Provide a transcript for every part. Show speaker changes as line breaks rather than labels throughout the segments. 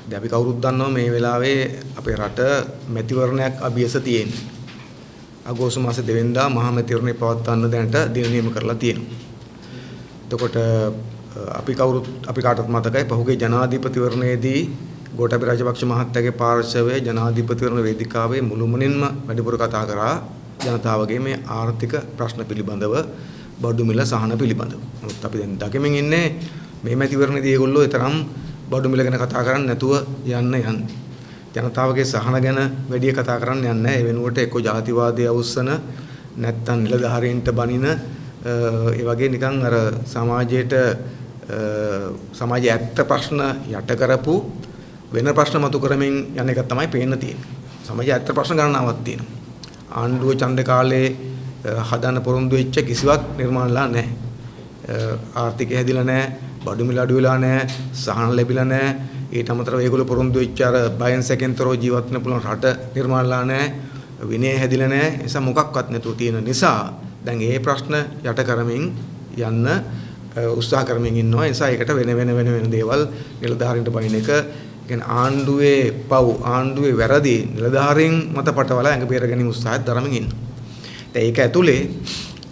දැන් අපි කවුරුත් දන්නවා මේ වෙලාවේ අපේ රට මැතිවරණයක් අභියස තියෙන්නේ. අගෝස්තු මාසේ 2 වෙනිදා මහා මැතිවරණය පවත්වන්න දැනට දින නියම කරලා තියෙනවා. එතකොට අපි කාටත් මතකයි පහුගිය ජනාධිපතිවරණයේදී ගෝඨාභය රාජපක්ෂ මහත්තයාගේ පාර්ශවයේ ජනාධිපතිවරණ වේදිකාවේ මුළුමනින්ම වැඩිපුර කතා කරා ජනතාවගේ මේ ආර්ථික ප්‍රශ්න පිළිබඳව බඩු මිල සහන පිළිබඳව. නමුත් අපි දැන් දකිමින් ඉන්නේ මේ මැතිවරණයේදී ඒගොල්ලෝ තරම් බඩු මිල ගැන කතා කරන්නේ නැතුව යන්නේ. ජනතාවගේ සහන ගැන වැඩි කතා කරන්න යන්නේ නැහැ. ඒ වෙනුවට එක්ක ජාතිවාදයේ අවුස්සන නැත්තම් නිලධාරීන්ට බනින ඒ වගේ නිකන් අර සමාජයේ ඇත්ත ප්‍රශ්න යට කරපු වෙන ප්‍රශ්න මතු කරමින් යන එක තමයි පේන්න තියෙන්නේ. සමාජයේ ඇත්ත ප්‍රශ්න ගණනාවක් තියෙනවා. ආණ්ඩුව ඡන්ද කාලේ හදන පොරොන්දු වෙච්ච කිසිවක් නිර්මාණලා නැහැ. ආර්ථිකය හැදිලා නැහැ, බඩු මිල අඩු වෙලා නැහැ, සහන ලැබිලා නැහැ. ඊට අමතරව ඒගොල්ලෝ පොරොන්දු වෙච්ච අර බයෙන් සැකෙන්තරෝ ජීවත් වෙන්න පුළුවන් රට නිර්මාණලා නැහැ. විනය හැදිලා නැහැ. ඒ නිසා මොකක්වත් නැතුව තියෙන නිසා දැන් මේ ප්‍රශ්න යට කරමින් යන්න උත්සාහ කරමින් ඉන්නවා. ඒ නිසා ඒකට වෙන දේවල් නිලධාරීන්ට බයින එක කියන්නේ ආණ්ඩුවේ පව් ආණ්ඩුවේ වැරදි නිලධාරීන් මත පටවලා ඇඟ බේර ගැනීම උත්සාහයක් දරමින් ඉන්නවා. දැන් ඒක ඇතුලේ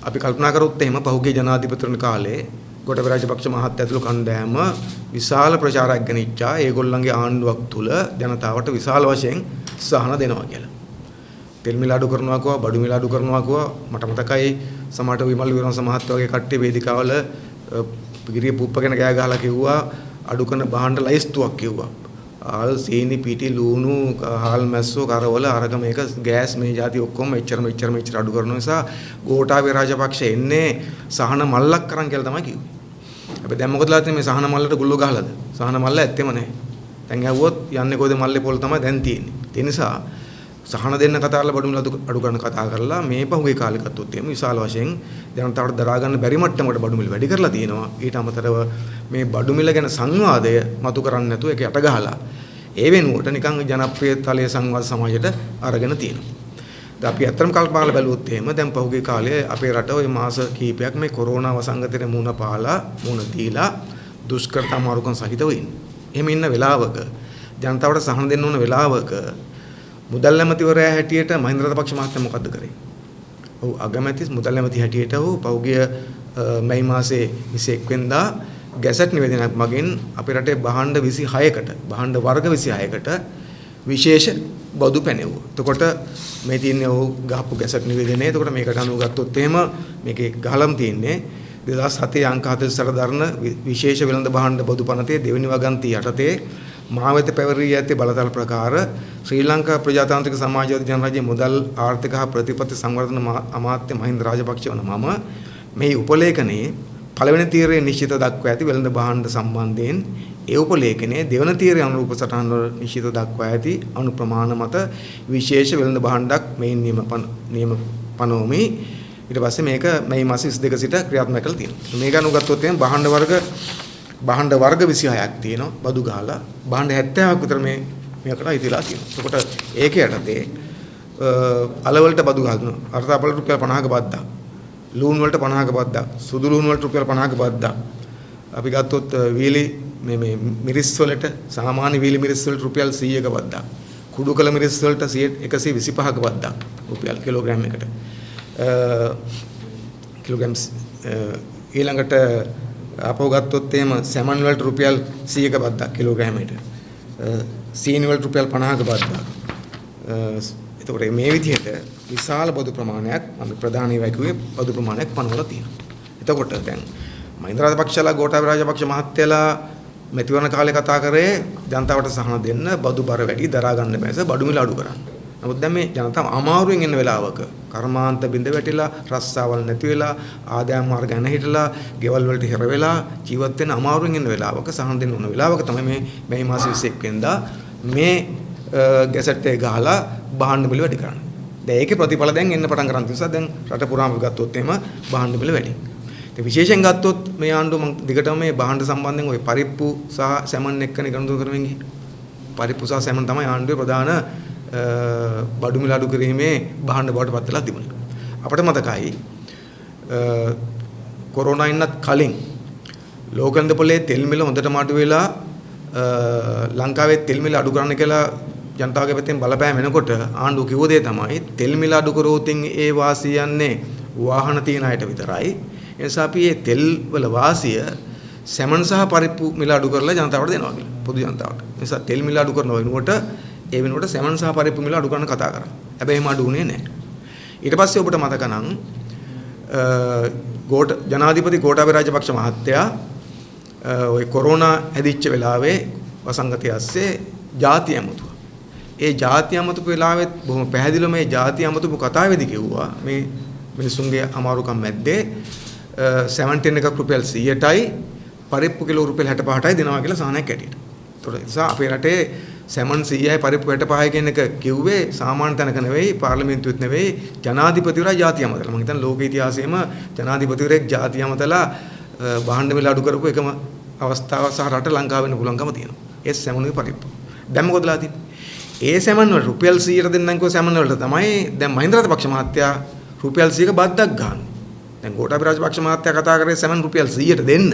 අපි කල්පනා කරොත් එහෙම පහුගිය ජනාධිපතිවරණ කාලේ ගෝඨාභය රාජපක්ෂ මහත්තයා ඇතුළු කණ්ඩායම විශාල ප්‍රචාරයක් ගෙනිච්චා ඒගොල්ලන්ගේ ආණ්ඩුවක් තුල ජනතාවට විශාල වශයෙන් සහන දෙනවා කියලා. තෙල් මිල අඩු කරනවා කිව්වා, බඩු මිල අඩු කරනවා කිව්වා. මට මතකයි සමහරට විමල් විරන්ස මහත්තයා වගේ කට්ටිය වේදිකාවල පිරිය පුප්පගෙන ගෑ ගහලා කිව්වා අඩු කරන භාණ්ඩ ලයිස්තුවක් කිව්වා. ආල් සීනි පිටි ලුණු හාල් මැස්සෝ කරවල අරග මේක ගෑස් මේ જાති ඔක්කොම මෙච්චර අඩු කරන නිසා ගෝඨාභය රාජපක්ෂ එන්නේ සහන මල්ලක් කරන් කියලා තමයි කිව්වේ. හැබැයි දැන් මොකදලා තියෙන්නේ මේ සහන මල්ලට ගුල්ලෝ ගහලාද? සහන මල්ල ඇත්තෙම නැහැ. දැන් ඇහුවොත් යන්නේ කොයිද මල්ලේ පොල් තමයි දැන් තියෙන්නේ. ඒ නිසා සහන දෙන්න කතා කරලා බඩු මිල අඩු කරන කතා කරලා මේ පහුගිය කාලේ ගත්තොත් එහෙම විශාල වශයෙන් ජනතාවට දරා ගන්න බැරි මට්ටමකට බඩු මිල වැඩි කරලා තියෙනවා. ඊට අමතරව මේ බඩු මිල ගැන සංවාදය මතු කරන්නේ නැතුව ඒක යට ගහලා ඒ වෙනුවට නිකන් ජනප්‍රිය තලයේ සංවාද සමාජයට අරගෙන තියෙනවා. දැන් අපි අත්‍තරම් කල්පනා කරලා බැලුවොත් එහෙම දැන් පහුගිය කාලේ අපේ රට ওই මාස කිහිපයක් මේ කොරෝනා වසංගතේ මුණ දීලා දුෂ්කරතා මාරුකම් සහිතව ඉන්නේ. එහෙම ඉන්න වෙලාවක ජනතාවට සහන දෙන්න ඕන වෙලාවක මුදල් ඇමතිවරයා හැටියට මහින්ද රාජපක්ෂ මහත්තයා මොකද්ද කරේ? ඔව් අගමැති මුදල් ඇමති හැටියට පහුගිය මැයි මාසේ 21 වෙනිදා ගැසට් නිවේදනයක් මගින් අපේ රටේ භාණ්ඩ 26කට භාණ්ඩ වර්ග 26කට විශේෂ බදු පැනෙවුවා. එතකොට මේ තියෙන්නේ ඔහු ගහපු ගැසට් නිවේදනය. එතකොට මේකට අනුව ගත්තොත් එහෙම මේකේ ගහලම් තියෙන්නේ 2007 අංක 48 දරන විශේෂ වෙළඳ භාණ්ඩ බදු පනතේ දෙවෙනි වගන්ති යටතේ මා වෙත පැවරී ඇත්තේ බලතල ප්‍රකාර ශ්‍රී ලංකා ප්‍රජාතාන්ත්‍රික සමාජවාදී ජනරාජ්‍ය මුදල් ආර්ථික හා ප්‍රතිපත්ති සංවර්ධන අමාත්‍ය මහින්ද රාජපක්ෂ වන මම මේ උපලේඛනයේ පළවෙනි තීරයේ නිශ්චිත දක්වා ඇති වෙළඳ භාණ්ඩ සම්බන්ධයෙන් ඒ උපලේඛනයේ දෙවන තීරයේ අනුරූප සටහන් වල නිශ්චිත දක්වා ඇති අනු ප්‍රමාණ මත විශේෂ වෙළඳ භාණ්ඩක් මේන් නියම පනෝමි. ඊට පස්සේ මේක මේ මාස 22 සිට ක්‍රියාත්මක කරලා තියෙනවා. මේක අනුගතොත් එහෙනම් භාණ්ඩ වර්ග 26ක් තියෙනවා බදු ගහලා භාණ්ඩ 70ක් විතර මේකට ඉතිලා තියෙනවා. එතකොට ඒකේ යටතේ අල වලට බදු ගහනවා. අර්ථාපල රුපියල් 50ක බද්දා. ලූණු වලට 50ක බද්දා. සුදු ලූණු වලට රුපියල් 50ක බද්දා. අපි ගත්තොත් වීලි මේ මිරිස් වලට සාමාන්‍ය වීලි මිරිස් වලට රුපියල් 100ක බද්දා. කුඩු කළ මිරිස් වලට 125ක බද්දා රුපියල් කිලෝග්‍රෑම් එකට. කිලෝග්‍රෑම් ඊළඟට අපව ගත්තොත් එහෙම සැමන් වලට රුපියල් 100ක බද්දා කිලෝග්‍රෑමයට. සීනි වලට රුපියල් 50ක බද්දා. එතකොට මේ විදිහට විශාල බදු ප්‍රමාණයක් මම ප්‍රධානීව කිව්වේ බදු ප්‍රමාණයක් පනවලා තියෙනවා. එතකොට දැන් මහින්ද රාජපක්ෂලා ගෝඨාභය රාජපක්ෂ මහත්තයලා මෙතිවරණ කාලේ කතා කරේ ජනතාවට සහන දෙන්න බදු බර වැඩි දරා ගන්න බැස බඩු මිල අඩු කරන්න. නමුත් දැන් මේ ජනතාව අමාරුවෙන් ඉන්න වෙලාවක කර්මාන්ත බිඳ වැටිලා රස්සාවල් නැති වෙලා ආදායම් මාර්ග නැ හිටලා ගෙවල් වලට හිර වෙලා ජීවත් වෙන අමාරුවෙන් ඉන්න වෙලාවක සහන දෙන්න ඕන වෙලාවක තමයි මේ මාස 21 වෙනිදා මේ ගැසට් එක ගහලා භාණ්ඩ මිල වැඩි කරන්නේ. දැන් ඒකේ ප්‍රතිඵල දැන් එන්න පටන් ගන්න නිසා දැන් රට පුරාම ගත්තොත් එහෙම භාණ්ඩ මිල වැඩි. ඉතින් විශේෂයෙන් ගත්තොත් මේ ආණ්ඩුව මම දිගටම මේ භාණ්ඩ සම්බන්ධයෙන් ওই පරිප්පු සහ සැමන් එක්කනේ ගනුදෙනු කරමින් ගියේ. පරිප්පු සහ සැමන් තමයි ආණ්ඩුවේ ප්‍රධාන බඩු මිල අඩු කිරීමේ භාණ්ඩ බවට පත් වෙලා තිබුණේ. අපිට මතකයි කොරෝනා ඉන්නත් කලින් ලෝකෙන්ද පොලේ තෙල් මිල හොඳටම අඩු වෙලා ලංකාවේ තෙල් මිල අඩු කරන්න කියලා ජනතාවගේ පැත්තෙන් බලපෑම එනකොට ආණ්ඩුව කිව්ව දේ තමයි තෙල් මිල අඩු කරෝතින් ඒ වාසිය යන්නේ වාහන තියන අයට විතරයි. ඒ නිසා අපි මේ තෙල් වල වාසිය සැමන් සහ පරිප්පු මිල අඩු කරලා ජනතාවට දෙනවා කියලා. පොදු ජනතාවට. ඒ නිසා තෙල් මිල අඩු කරන වෙනුවට ඒ වෙනුවට සැමන් සහ පරිප්පු මිල අඩු කරන්න කතා කරා. හැබැයි එහෙම අඩු වුණේ නැහැ. ඊට පස්සේ ඔබට මතක නම් ජනාධිපති ගෝඨාභය රාජපක්ෂ මහත්තයා ওই කොරෝනා හැදිච්ච වෙලාවේ වසංගතය ඇස්සේ ಜಾති ඇමතුවා. ඒ ಜಾති ඇමතුපු වෙලාවෙත් බොහොම පැහැදිලිව මේ ಜಾති ඇමතුපු කතාවේදී කිව්වා මේ මිනිසුන්ගේ අමාරුකම් මැද්දේ 17 එකක් රුපියල් 100ටයි පරිප්පු කිලෝ රුපියල් 65ටයි දෙනවා කියලා සාහනයක් ඇටියට. ඒතකොට නිසා අපේ රටේ සැමන් 100යි පරිප්පු 65යි කියන එක කිව්වේ සාමාන්‍ය තැනක නෙවෙයි පාර්ලිමේන්තුවෙත් නෙවෙයි ජනාධිපතිවරයා ಜಾති ඇමතලා. මම හිතන්නේ ලෝක ඉතිහාසයේම ජනාධිපතිවරයෙක් ಜಾති ඇමතලා බහණ්ඩ මිල අඩු කරපු එකම අවස්ථාව සහ රට ලංකාව වෙන්න පුළුවන්කම තියෙනවා. ඒ සැමනුයි පරිප්පු. දැන් මොකදලා තියෙන්නේ? ඒ සැමන් වල රුපියල් 100ට දෙන්නන්කෝ සැමන් වලට තමයි දැන් මහින්ද රාජපක්ෂ මහත්තයා රුපියල් 100ක බද්දක් ගන්න. දැන් ගෝඨාභය රාජපක්ෂ මහත්තයා කතා කරේ සැමන් රුපියල් 100ට දෙන්න.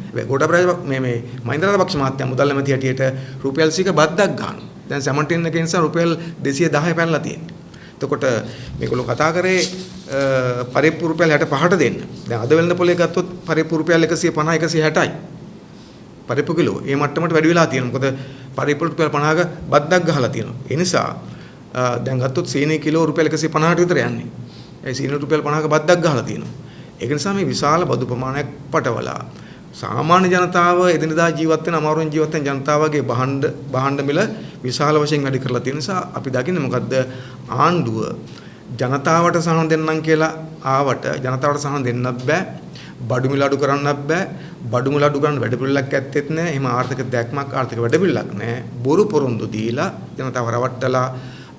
හැබැයි ගෝඨාභය රාජපක්ෂ මේ මහින්ද රාජපක්ෂ මහත්තයා මුදල් ඇමති හැටියට රුපියල් 100ක බද්දක් ගන්න. දැන් සැමන් ටින් එකේ නිසා රුපියල් 210 පැනලා තියෙනවා. එතකොට මේගොල්ලෝ කතා කරේ පරිප්පු රුපියල් 65ට දෙන්න. දැන් අද වෙළඳ පොලේ ගත්තොත් පරිප්පු රුපියල් 150 160යි. පරිප්පු කිලෝ ඒ මට්ටමට වැඩි වෙලා තියෙනවා. මොකද පරිප්පු රුපියල් 50ක බද්දක් ගහලා තියෙනවා. ඒ නිසා දැන් ගත්තොත් සීනි කිලෝ රුපියල් 150ට විතර යන්නේ. ඒ සීනි රුපියල් 50ක බද්දක් ගහලා තියෙනවා. ඒක නිසා මේ විශාල බදු ප්‍රමාණයක් පටවලා සාමාන්‍ය ජනතාව එදිනදා ජීවත් වෙන අමාරුවෙන් ජීවත් වෙන ජනතාවගේ බහඬ මිල විශාල වශයෙන් වැඩි කරලා තියෙන නිසා අපි දකින්නේ මොකද්ද ආණ්ඩුව ජනතාවට සහන දෙන්නම් කියලා ආවට ජනතාවට සහන දෙන්නත් බෑ බඩු මිල අඩු කරන්නත් බෑ බඩු මිල අඩු කරන්න වැඩ පිළිලක් ඇත්තෙත් නෑ එහෙම ආර්ථික දැක්මක් ආර්ථික වැඩ පිළිලක් නෑ බොරු පොරොන්දු දීලා ජනතාව රවට්ටලා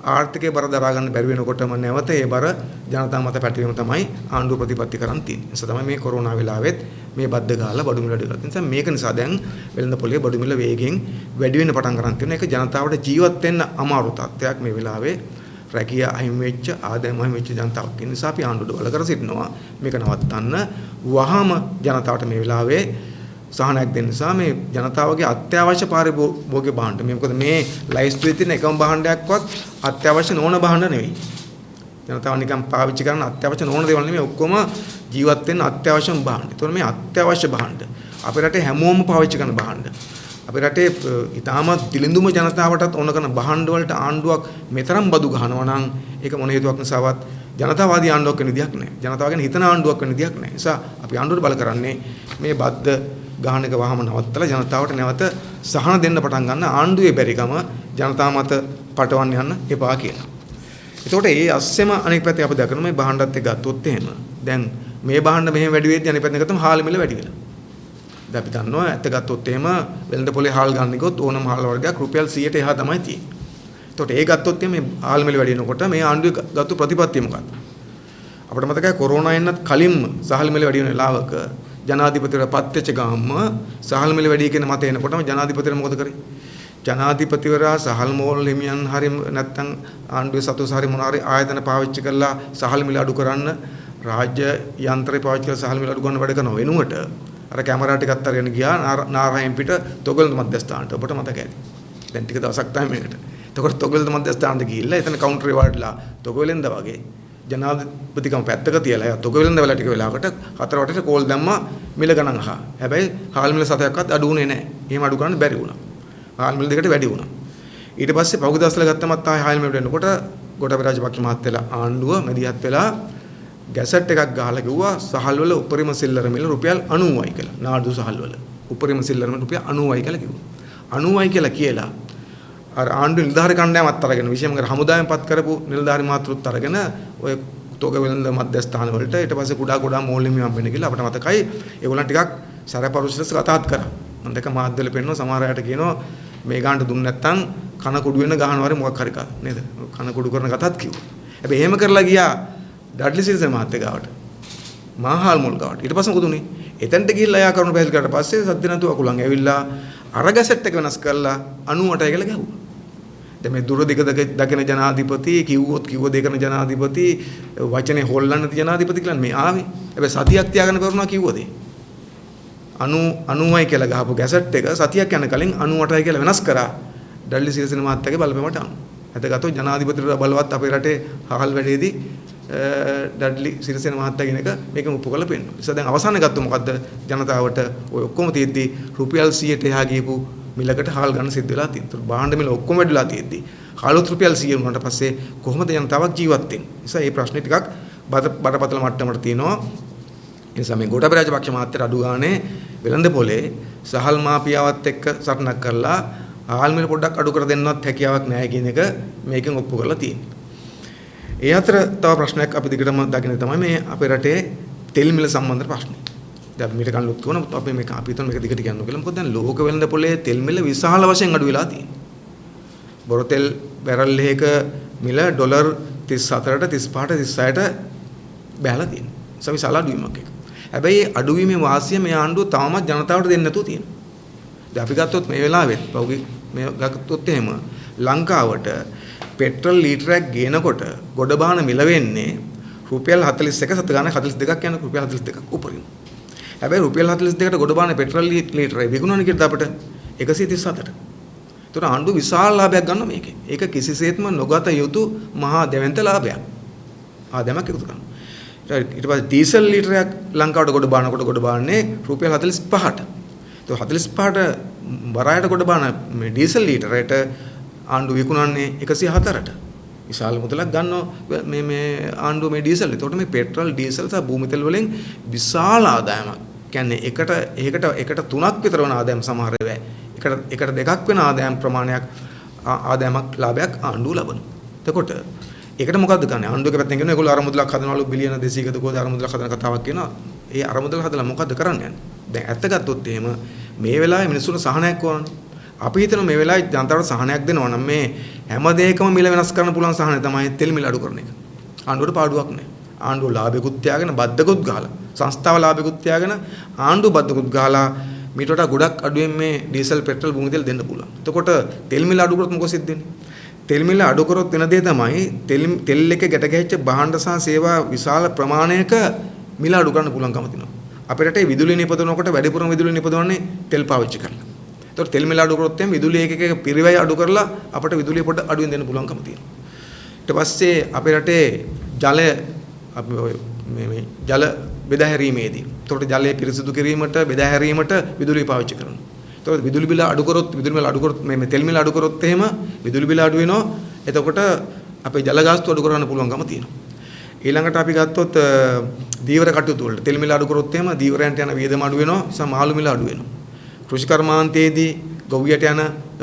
ආර්ථිකේ බර දරා ගන්න බැරි වෙනකොටම නැවත ඒ බර ජනතාව මත පැටවීම තමයි ආණ්ඩුව ප්‍රතිපත්ති කරන් තියෙන්නේ. ඒ නිසා තමයි මේ කොරෝනා වෙලාවෙත් මේ බද්ද ගහලා බඩු මිල අඩු කරලා තියෙන නිසා මේක නිසා දැන් වෙළඳ පොලේ බඩු මිල වේගෙන් වැඩි වෙන්න පටන් ගන්න තියෙනවා. ඒක ජනතාවට ජීවත් වෙන්න අමාරු තත්ත්වයක් මේ වෙලාවේ රැකියා අහිමි වෙච්ච ආදායම අහිමි වෙච්ච ජනතාවක්. ඒ නිසා අපි ආණ්ඩුවට බල කර සිටිනවා මේක නවත්තන්න වහාම ජනතාවට මේ වෙලාවේ සහනයක් දෙන්න නිසා මේ ජනතාවගේ අත්‍යවශ්‍ය පාරිභෝගික භාණ්ඩ මේ මොකද මේ ලයිස්ට්ුවේ තියෙන එකම භාණ්ඩයක්වත් අත්‍යවශ්‍ය නොවන භාණ්ඩ නෙවෙයි ජනතාව නිකන් පාවිච්චි කරන අත්‍යවශ්‍ය නොවන දේවල් නෙමෙයි ඔක්කොම ජීවත් වෙන්න අත්‍යවශ්‍යම භාණ්ඩ. ඒතකොට මේ අත්‍යවශ්‍ය භාණ්ඩ අපේ රටේ හැමෝම පාවිච්චි කරන භාණ්ඩ. අපේ රටේ ඊටාමත් දිලිඳුම ජනතාවටත් ඕන කරන භාණ්ඩ වලට ආණ්ඩුවක් මෙතරම් බදු ගහනවා නම් ඒක මොන හේතුවක් නිසාවත් ජනතාවාදී ආණ්ඩුවක් වෙන විදියක් නැහැ. ජනතාව ගැන හිතන ආණ්ඩුවක් වෙන විදියක් නැහැ. ඒ නිසා අපි ආණ්ඩුවට බල කරන්නේ මේ බද්ද ගහන එක වහම නවත්තලා ජනතාවට නැවත සහන දෙන්න පටන් ගන්න ආණ්ඩුවේ බැරිකම ජනතාව මත පටවන්න යන්න එපා කියලා. ඒතකොට ඒ අස්සෙම අනෙක් පැත්තේ අපි දකිනවා මේ භාණ්ඩත් එක්ක ගත්තොත් එහෙම දැන් මේ භාණ්ඩ මෙහෙම වැඩි වෙද්දී අනෙක් පැත්තෙන් ගත්තම හාල් මිල වැඩි වෙලා. දැන් අපි දන්නවා ඇත්ත ගත්තොත් එහෙම වෙළඳ පොලේ හාල් ගන්න ගියොත් ඕනම හාල් වර්ගයක් රුපියල් 100ට එහා තමයි තියෙන්නේ. ඒතකොට ඒ ගත්තොත් එහෙම මේ හාල් මිල වැඩි වෙනකොට මේ ආණ්ඩුවේ ගත්ත ප්‍රතිපත්තිය මොකක්ද? අපිට මතකයි කොරෝනා එන්නත් කලින්ම සහල් මිල වැඩි වෙන වෙලාවක ජනාධිපතිවරයා පත් වෙච්ච ගාම සහල් මිල වැඩි කියන මත එනකොටම ජනාධිපතිවරයා මොකද කරේ? ජනාධිපතිවරයා සහල් මෝල් හිමියන් හරි නැත්නම් ආණ්ඩුවේ සතුස් හරි මොන හරි ආයතන පාවිච්චි කරලා සහල් මිල අඩු කරන්න රාජ්‍ය යන්ත්‍රය පාවිච්චි කරලා සහල් මිල අඩු කරන්න වැඩ කරන වෙනුවට අර කැමරා ටිකත් අරගෙන ගියා නාරායන් පිට තොගලඳ මධ්‍යස්ථානට ඔබට මතක ඇති. දැන් ටික දවසක් තමයි මේකට. එතකොට තොගලඳ මධ්‍යස්ථානට ගිහිල්ලා එතන කවුන්ටරේ වඩලා තොගලඳ වගේ ජනාධිපතිකම පැත්තක තියලා එයා තොගලඳ වෙලා ටික වෙලාවකට හතර වටේට කෝල් දැම්මා මිල ගණන් අහා. හැබැයි හාල් මිල සතයක්වත් අඩු වුණේ නැහැ. එහෙම අඩු කරන්න බැරි වුණා. හාල් මිල දෙකට වැඩි වුණා. ඊට පස්සේ පහුගිය දවස්වල ගත්තමත් ආයෙ හාල් මිල වෙනකොට ගෝඨාභය රාජපක්ෂ මහත්තයලා ආණ්ඩුව මැදිහත් වෙලා ගැසට් එකක් ගහලා කිව්වා සහල් වල උපරිම සිල්ලර මිල රුපියල් 90යි කියලා. නාඩු සහල් වල උපරිම සිල්ලර මිල රුපියල් 90යි කියලා කිව්වා. 90යි කියලා අර ආණ්ඩු නිලධාරි කණ්ඩායමත් අරගෙන විශේෂයෙන්ම හමුදාවෙන් පත් කරපු නිලධාරි මාතෘත් අරගෙන ඔය තොග වෙළඳ මධ්‍යස්ථාන වලට ඊට පස්සේ කුඩා මෝල්ලිමියම් වෙන්න කියලා අපිට මතකයි ඒගොල්ලන් ටිකක් සරපරුසලස් කතාත් කරා. මම දැක මාධ්‍යවල පෙන්නනවා සමහර අයට කියනවා මේ ගානට දුන්න නැත්නම් කන කුඩු වෙන ගහනවා හරි මොකක් හරි කා නේද? කන කුඩු කරන කතාත් කිව්වා. හැබැයි එහෙම කරලා ගියා ඩඩ්ලි සිල්සර් මහත්තයා ගාවට. මහාල් මුල් ගාවට. ඊට පස්සේ මොකද උනේ? එතනට ගිහිල්ලා යා කරුණ පැහැදිලි කරලා පස්සේ සද්ද නැතුව අකුලන් ඇවිල්ලා අර ගැසට් එක වෙනස් කරලා 98යි කියලා ගැහුවා. දැන් මේ දුර දිග දකින ජනාධිපති කිව්වොත් කිව්ව දේ කරන ජනාධිපති වචනේ හොල්ලන්න තියෙන ජනාධිපති කියලා මේ ආවේ. හැබැයි සතියක් තියාගෙන කරුණා කිව්වද? 90යි කියලා ගහපු ගැසට් එක සතියක් යන කලින් 98යි කියලා වෙනස් කරා ඩඩ්ලි සිරිසේන මහත්තයාගේ බලපෑමට අනුව. එතකොට ජනාධිපතිතුමා බලවත් අපේ රටේ හහල් වැඩේදී ඩඩ්ලි සිරිසේන මහත්තයා කියන එක මේකම ඔප්පු කරලා පෙන්නනවා. ඒ නිසා දැන් අවසානයේ ගත්තොත් මොකද්ද ජනතාවට ඔය ඔක්කොම තියෙද්දි රුපියල් 100ට එහා ගියපු මිලකට හාල් ගන්න සිද්ධ වෙලා තියෙනවා. භාණ්ඩ මිල ඔක්කොම වැඩිලා තියෙද්දි හාලුත් රුපියල් 100 වුණාට පස්සේ කොහොමද ජනතාවක් ජීවත් වෙන්නේ? ඒ නිසා මේ ප්‍රශ්නේ ටිකක් බරපතල මට්ටමකට තියෙනවා. ඒ නිසා මේ ගෝඨාභය රාජපක්ෂ මහත්තයාට අඩු ගානේ වෙළඳ පොලේ සහල් මාපියාවත් එක්ක සටනක් කරලා හාල් මිල පොඩ්ඩක් අඩු කර දෙන්නවත් හැකියාවක් නැහැ කියන එක මේකෙන් ඔප්පු කරලා තියෙනවා. ඒ අතර තව ප්‍රශ්නයක් අපි දිගටම දකින්න තමයි මේ අපේ රටේ තෙල් මිල සම්බන්ධ ප්‍රශ්නේ. දැන් මීට කලින් උත් වුණා අපි මේක අපි හිතන මේක දිගට කියන්න කියලා. මොකද දැන් ලෝක වෙළඳ පොලේ තෙල් මිල විශාල වශයෙන් අඩු වෙලා තියෙනවා. බොර තෙල් බැරල් එකක මිල ඩොලර් 34ට 35ට 36ට බැලලා තියෙනවා. ඒක විශාල අඩුවීමක් එක. හැබැයි අඩුවීමේ වාසිය මේ ආණ්ඩුව තවමත් ජනතාවට දෙන්නේ නැතුව තියෙනවා. දැන් අපි ගත්තොත් මේ වෙලාවෙත් පහුගිය මේ ගත්තොත් එහෙම ලංකාවට පෙට්‍රල් ලීටරයක් ගේනකොට ගොඩ බාන මිල වෙන්නේ රුපියල් 41 සත ගාන 42ක් යන රුපියල් 42ක් උපරිම. හැබැයි රුපියල් 42කට ගොඩ බාන පෙට්‍රල් ලීටරේ විකුණන කිව්වද අපිට 137ට. ඒතර ආණ්ඩුව විශාල ලාභයක් ගන්නවා මේකේ. ඒක කිසිසේත්ම නොගත යුතු මහා දෙවන්ත ලාභයක්. ආදමක් එකතු කරනවා. ඊට පස්සේ ඩීසල් ලීටරයක් ලංකාවට ගොඩ බාන්නේ රුපියල් 45ට. તો 45ට වරායට ගොඩ බාන මේ ඩීසල් ලීටරයට ආණ්ඩුව විකුණන්නේ 104ට. විශාල මුදලක් ගන්නවා මේ ආණ්ඩුව මේ ඩීසල්. ඒතකොට මේ පෙට්‍රල් ඩීසල් සහ භූමි තෙල් වලින් විශාල ආදායමක්. කියන්නේ එකට තුනක් විතර වෙන ආදායම් සමහර වෙලාවට. එකට දෙකක් වෙන ආදායම් ප්‍රමාණයක් ආදායමක් ලාභයක් ආණ්ඩුව ලබනවා. එතකොට ඒකට මොකද්ද කරන්නේ? ආණ්ඩුවක පැත්තෙන් කියනවා ඒගොල්ලෝ අරමුදලක් හදනවලු බිලියන 200කට කොහොමද අරමුදලක් හදන කතාවක් කියනවා. ඒ අරමුදල හදලා මොකද්ද කරන්නේ? දැන් ඇත්ත ගත්තොත් එහෙම මේ වෙලාවේ මිනිස්සුන්ට සහනයක් ඕනනේ. අපි හිතන මේ වෙලාවේ ජනතාවට සහනයක් දෙනවා නම් මේ හැම දෙයකම මිල වෙනස් කරන්න පුළුවන් සහනය තමයි තෙල් මිල අඩු කරන එක. ආණ්ඩුවට පාඩුවක් නැහැ. ආණ්ඩුව ලාභෙකුත් තියාගෙන බද්දකුත් ගහලා සංස්ථාව ලාභෙකුත් තියාගෙන ආණ්ඩුව බද්දකුත් ගහලා මීට වඩා ගොඩක් අඩුවෙන් මේ ඩීසල් පෙට්‍රල් භූමි තෙල් දෙන්න පුළුවන්. එතකොට තෙල් මිල අඩු කරොත් මොකද සිද්ධ වෙන්නේ? තෙල් මිල අඩු කරොත් වෙන දේ තමයි තෙල් එක ගැට ගැහිච්ච භාණ්ඩ සහ සේවා විශාල ප්‍රමාණයක මිල අඩු කරන්න පුළුවන්කම තියෙනවා. අපේ රටේ විදුලිය නිපදවනකොට වැඩිපුරම විදුලිය නිපදවන්නේ තෙල් පාවිච්චි කරලා. ඒතකොට තෙල් මිල අඩු කරොත් එම් විදුලිය එකක පිරිවැය අඩු කරලා අපට විදුලිය පොඩ්ඩ අඩුවෙන් දෙන්න පුළුවන්කම තියෙනවා. ඊට පස්සේ අපේ රටේ ජලය අපි මේ ජල බෙදා හැරීමේදී ඒතකොට ජලය පිරිසිදු කිරීමට බෙදා හැරීමට විදුලිය පාවිච්චි කරනවා. ඒතකොට විදුලි බිල අඩු කරොත් මේ තෙල් මිල අඩු කරොත් එහෙම විදුලි බිල අඩු වෙනවා. එතකොට අපේ ජල ගාස්තු අඩු කරන්න පුළුවන්කම තියෙනවා. ඊළඟට අපි ගත්තොත් දීවර කටයුතු වලට තෙල් මිල අඩු කරොත් එහෙම දීවරයන්ට යන වියදම අඩු වෙනවා. සහ මාළු මිල අඩු වෙනවා. කෘෂි කර්මාන්තයේදී ගොවියට යන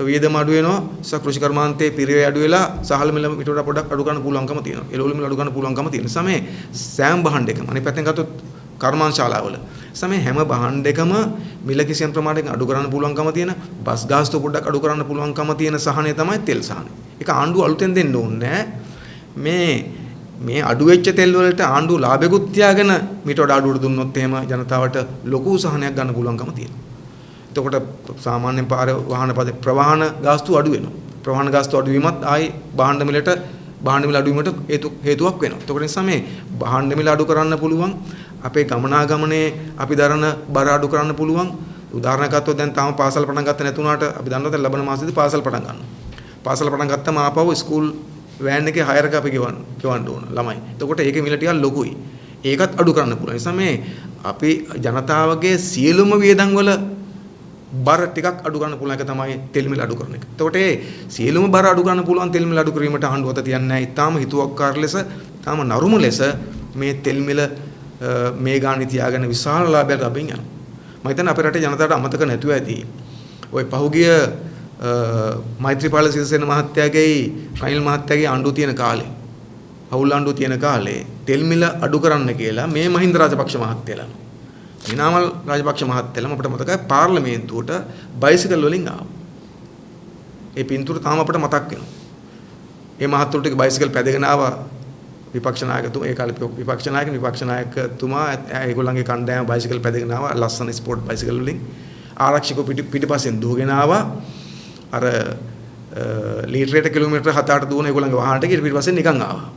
වියදම අඩු වෙනවා. සහ කෘෂි කර්මාන්තයේ පිරිවැය අඩු වෙලා සහල් මිල ඊට වඩා පොඩක් අඩු කරන්න පුළුවන්කම තියෙනවා. එළවලු මිල අඩු කරන්න පුළුවන්කම තියෙන නිසා මේ සෑම භාණ්ඩයකම අනිත් පැත්තෙන් ගත්තොත් කර්මාන්තශාලාවල සමේ හැම භාණ්ඩයකම මිල කිසියම් ප්‍රමාණයකින් අඩු කරන්න පුළුවන්කම තියෙන බස් ගාස්තු පොඩ්ඩක් අඩු කරන්න පුළුවන්කම තියෙන සහනය තමයි තෙල් සහනය. ඒක ආණ්ඩුව අලුතෙන් දෙන්න ඕනේ මේ අඩු වෙච්ච තෙල් වලට ආණ්ඩුව ලාභෙකුත් තියාගෙන මීට වඩා අඩුවට දුන්නොත් එහෙම ජනතාවට ලොකු සහනයක් ගන්න පුළුවන්කම තියෙනවා. එතකොට සාමාන්‍යයෙන් පාර වාහන ප්‍රවාහන ගාස්තු අඩු වෙනවා. ප්‍රවාහන ගාස්තු අඩු වීමත් ආයි භාණ්ඩ මිල අඩු වීමට හේතුවක් වෙනවා. එතකොට නිසා මේ භාණ්ඩ මිල අඩු කරන්න පුළුවන්. අපේ ගමනාගමනේ අපි දරන බර අඩු කරන්න පුළුවන්. උදාහරණයක් ගත්තොත් දැන් තාම පාසල් පටන් ගත්තේ නැතුණාට අපි දන්නවා දැන් ලබන මාසෙදී පාසල් පටන් ගන්නවා. පාසල් පටන් ගත්තම ආපහු ස්කූල් වෑන් එකේ හයර් එක අපි ගෙවන්න ඕන ළමයි. එතකොට ඒකේ මිල ටිකක් ලොකුයි. ඒකත් අඩු කරන්න පුළුවන්. ඒ නිසා මේ අපි ජනතාවගේ සියලුම වියදම් වල බර ටිකක් අඩු කරන්න පුළුවන් එක තමයි තෙල් මිල අඩු කරන එක. එතකොට ඒ සියලුම බර අඩු කරන්න පුළුවන් තෙල් මිල අඩු කිරීමට ආණ්ඩුව අත තියන්නේ නැහැ. ඊටාම හිතුවක්කාර ලෙස, ඊටාම නරුම ලෙස මේ තෙල් මිල මේ ගාණි තියාගෙන විශාල ලාභයක් ලැබෙන්න යනවා. මම හිතන්නේ අපේ රටේ ජනතාවට අමතක නැතුව ඇති. ওই පහුගිය මෛත්‍රීපාල සිරිසේන මහත්තයාගේ රනිල් මහත්තයාගේ ආණ්ඩුව තියෙන කාලේ, අවුල් ආණ්ඩුව තියෙන කාලේ තෙල් මිල අඩු කරන්න කියලා මේ මහින්ද රාජපක්ෂ මහත්තයලා මිනාමල් රාජපක්ෂ මහත්තයලා අපිට මතකයි පාර්ලිමේන්තුවට බයිසිකල් වලින් ආවා. ඒ පින්තූර තාම අපිට මතක් වෙනවා. ඒ මහත්තුරු ටික බයිසිකල් පැදගෙන ආවා විපක්ෂ නායකතුමා ඒ කාලේ විපක්ෂ නායකතුමා ඒගොල්ලන්ගේ කණ්ඩායම බයිසිකල් පැදගෙන ආවා ලස්සන ස්පෝර්ට් බයිසිකල් වලින් ආරක්ෂක පිටිපස්සෙන් දුවගෙන ආවා අර ලීටරයට කිලෝමීටර 7-8 දුවන ඒගොල්ලන්ගේ වාහනට ඊට පිටිපස්සෙන් නිකන් ආවා.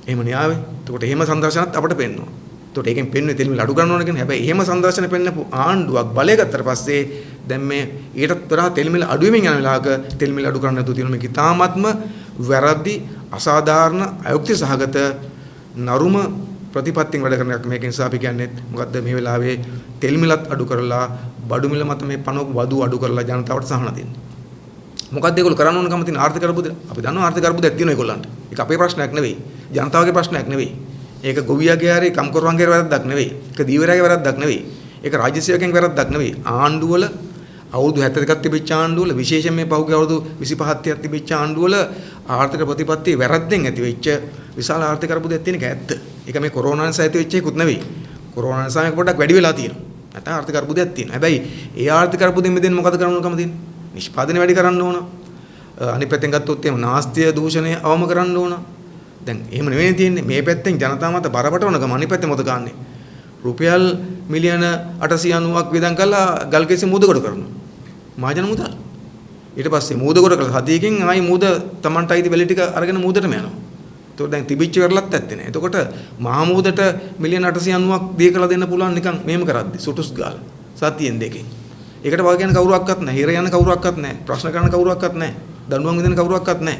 එහෙම නේ ආවේ. එතකොට එහෙම සංදර්ශනත් අපිට පෙන්වනවා. ඒකට ඒකෙන් පෙන්වන්නේ තෙල් මිල අඩු කරන්න ඕන කියන්නේ. හැබැයි එහෙම සංදර්ශන පෙන්නපු ආණ්ඩුවක් බලය ගත්තට පස්සේ දැන් මේ ඊටත් වඩා තෙල් මිල අඩු වෙමින් යන වෙලාවක තෙල් මිල අඩු කරන්න නැතුව තියෙන මේක ඉතාමත්ම වැරදි අසාධාරණ අයුක්ති සහගත නරුම ප්‍රතිපත්තියෙන් වැඩ කරන එකක්. මේක නිසා අපි කියන්නේ මොකද්ද මේ වෙලාවේ තෙල් මිලත් අඩු කරලා බඩු මිල මත මේ පනෝක වදු අඩු කරලා ජනතාවට සහන දෙන්න. මොකද්ද ඒගොල්ලෝ කරන්න ඕන කම තියෙන ආර්ථික අර්බුදය? අපි දන්නවා ආර්ථික අර්බුදයක් තියෙනවා ඒගොල්ලන්ට. ඒක අපේ ප්‍රශ්නයක් නෙවෙයි. ජනතාවගේ ප්‍රශ්නයක් නෙවෙයි. ඒක ගොවියාගේ හරි කම්කරුවන්ගේ වැරද්දක් නෙවෙයි. ඒක දීවරයාගේ වැරද්දක් නෙවෙයි. ඒක රාජ්‍ය සේවකයන්ගේ වැරද්දක් නෙවෙයි. ආණ්ඩුවල අවුරුදු 72ක් තිබිච්ච ආණ්ඩුවල විශේෂයෙන් මේ පහුගිය අවුරුදු 25ක් 30ක් තිබිච්ච ආණ්ඩුවල ආර්ථික ප්‍රතිපත්ති වැරද්දෙන් ඇති වෙච්ච විශාල ආර්ථික අර්බුදයක් තියෙන එක ඇත්ත. ඒක මේ කොරෝනා නිසා ඇති වෙච්ච එකකුත් නෙවෙයි. කොරෝනා නිසා මේක පොඩ්ඩක් වැඩි වෙලා තියෙනවා. නැත්නම් ආර්ථික අර්බුදයක් තියෙනවා. හැබැයි ඒ ආර්ථික අර්බුදෙන් මිදෙන්න මොකද කරන්න ඕනකම තියෙන්නේ? නිෂ්පාදනය වැඩි කරන්න ඕන. අනිත් පැත්තෙන් ගත්තොත් එහෙම නාස්තිය දූෂණය අවම කරන්න ඕන. දැන් එහෙම නෙවෙයි තියෙන්නේ. මේ පැත්තෙන් ජනතාව මත බරපතලකම අනිත් පැත්තේ මොකද ගන්නෙ? රුපියල් මිලියන 890ක් වියදම් කරලා ගල්කෙසි මූදකොට කරනවා. මහජන මුදල්. ඊට පස්සේ මූදකොට කරලා හදියකින් ආයි මූද Tamanට අයිති වෙලි ටික අරගෙන මූදටම යනවා. ඒතකොට දැන් තිබිච්ච වෙරළත් ඇත්තේ නෑ. එතකොට මහා මූදට මිලියන 890ක් දී කරලා දෙන්න පුළුවන් නිකන් මෙහෙම කරද්දි සුටුස් ගාලා. සතියෙන් දෙකෙන්. ඒකට වගේ කියන කවුරුවක්වත් නෑ. හිර යන කවුරුවක්වත් නෑ. ප්‍රශ්න කරන කවුරුවක්වත් නෑ. දඬුවම් විඳින කවුරුවක්වත් නෑ.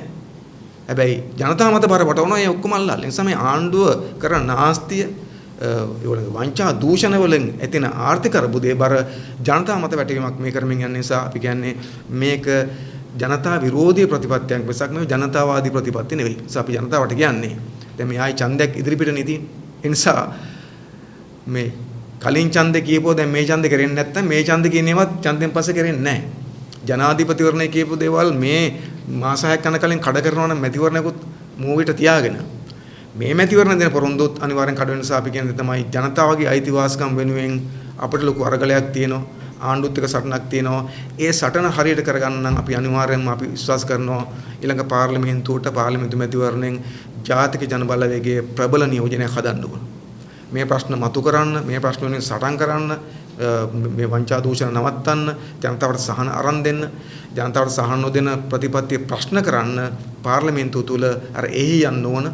හැබැයි ජනතාව මත බරපතලනවා ඒ ඔක්කොම අල්ලලා. ඒ නිසා මේ ආණ්ඩුව කරන නාස්තිය වංචා දූෂණ වලින් ඇතින ආර්ථික අර්බුදයේ බර ජනතාව මත වැටීමක් මේ කරමින් යන නිසා අපි කියන්නේ මේක ජනතා විරෝධී ප්‍රතිපත්තියක් මිසක් නෙවෙයි ජනතාවාදී ප්‍රතිපත්ති නෙවෙයි. ඒ නිසා අපි ජනතාවට කියන්නේ දැන් මේ ආයි ඡන්දයක් ඉදිරිපිට නෙදී. ඒ නිසා මේ කලින් ඡන්දේ කියපුවා දැන් මේ ඡන්දේ කරෙන්නේ නැත්නම් මේ ඡන්දේ කියනේවත් ඡන්දෙන් පස්සේ කරෙන්නේ නැහැ. ජනාධිපතිවරණය කියපු දේවල් මේ මාස 6ක් යන කලින් කඩ කරනවා නම් මැතිවරණයකුත් මූවිට තියාගෙන මේ මැතිවරණ දෙන පොරොන්දුත් අනිවාර්යෙන් කඩ වෙන නිසා අපි කියන්නේ තමයි ජනතාවගේ අයිතිවාසිකම් වෙනුවෙන් අපිට ලොකු අරගලයක් තියෙනවා. ආණ්ඩුත් එක්ක සටනක් තියෙනවා. ඒ සටන හරියට කරගන්න නම් අපි අනිවාර්යයෙන්ම අපි විශ්වාස කරනවා ඊළඟ පාර්ලිමේන්තුවට පාර්ලිමේන්තු මැතිවරණයෙන් ජාතික ජනබලවේගයේ ප්‍රබල නියෝජනයක් හදන්න ඕන. මේ ප්‍රශ්න මතු කරන්න, මේ ප්‍රශ්න වලින් සටන් කරන්න, මේ වංචා දූෂණ නවත්තන්න, ජනතාවට සහන අරන් දෙන්න, ජනතාවට සහන නොදෙන ප්‍රතිපත්ති ප්‍රශ්න කරන්න පාර්ලිමේන්තුව තුල අර එහි යන්න ඕන.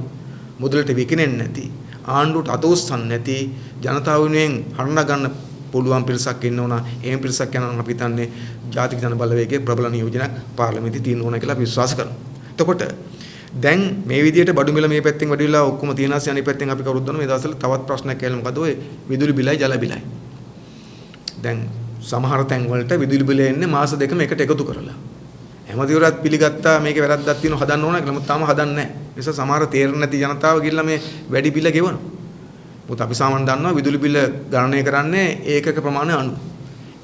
මුදලට විකිනෙන්නේ නැති, ආණ්ඩුවට අතෝස්සන් නැති, ජනතාව වෙනුවෙන් හඬ ගන්න පුළුවන් පිරිසක් ඉන්න ඕන. ඒ පිරිසක් යනවා අපි හිතන්නේ ජාතික ජන බලවේගයේ ප්‍රබල නියෝජනයක් පාර්ලිමේන්තුවේ තියෙන්න ඕන කියලා අපි විශ්වාස කරනවා. එතකොට දැන් මේ විදිහට බඩු මිල මේ පැත්තෙන් වැඩි වෙලා ඔක්කොම තියෙනවා අනිත් පැත්තෙන් අපි කවුරුත් දන්නවා මේ දවස්වල තවත් ප්‍රශ්නයක් ඇවිල්ලා මොකද ඔය විදුලි බිලයි ජල බිලයි. දැන් සමහර තැන් වලට විදුලි බිල එන්නේ මාස දෙකම එකට එකතු කරලා. හැමදේවරත් පිළිගත්තා මේකේ වැරද්දක් තියෙනවා හදන්න ඕන කියලා. නමුත් තාම හදන්නේ නැහැ. ඒ නිසා සමහර තේරෙන්නේ නැති ජනතාව ගිහිල්ලා මේ වැඩි බිල ගෙවනවා. මොකද අපි සාමාන්‍යයෙන් දන්නවා විදුලි බිල ගණනය කරන්නේ ඒකක ප්‍රමාණය අනුව.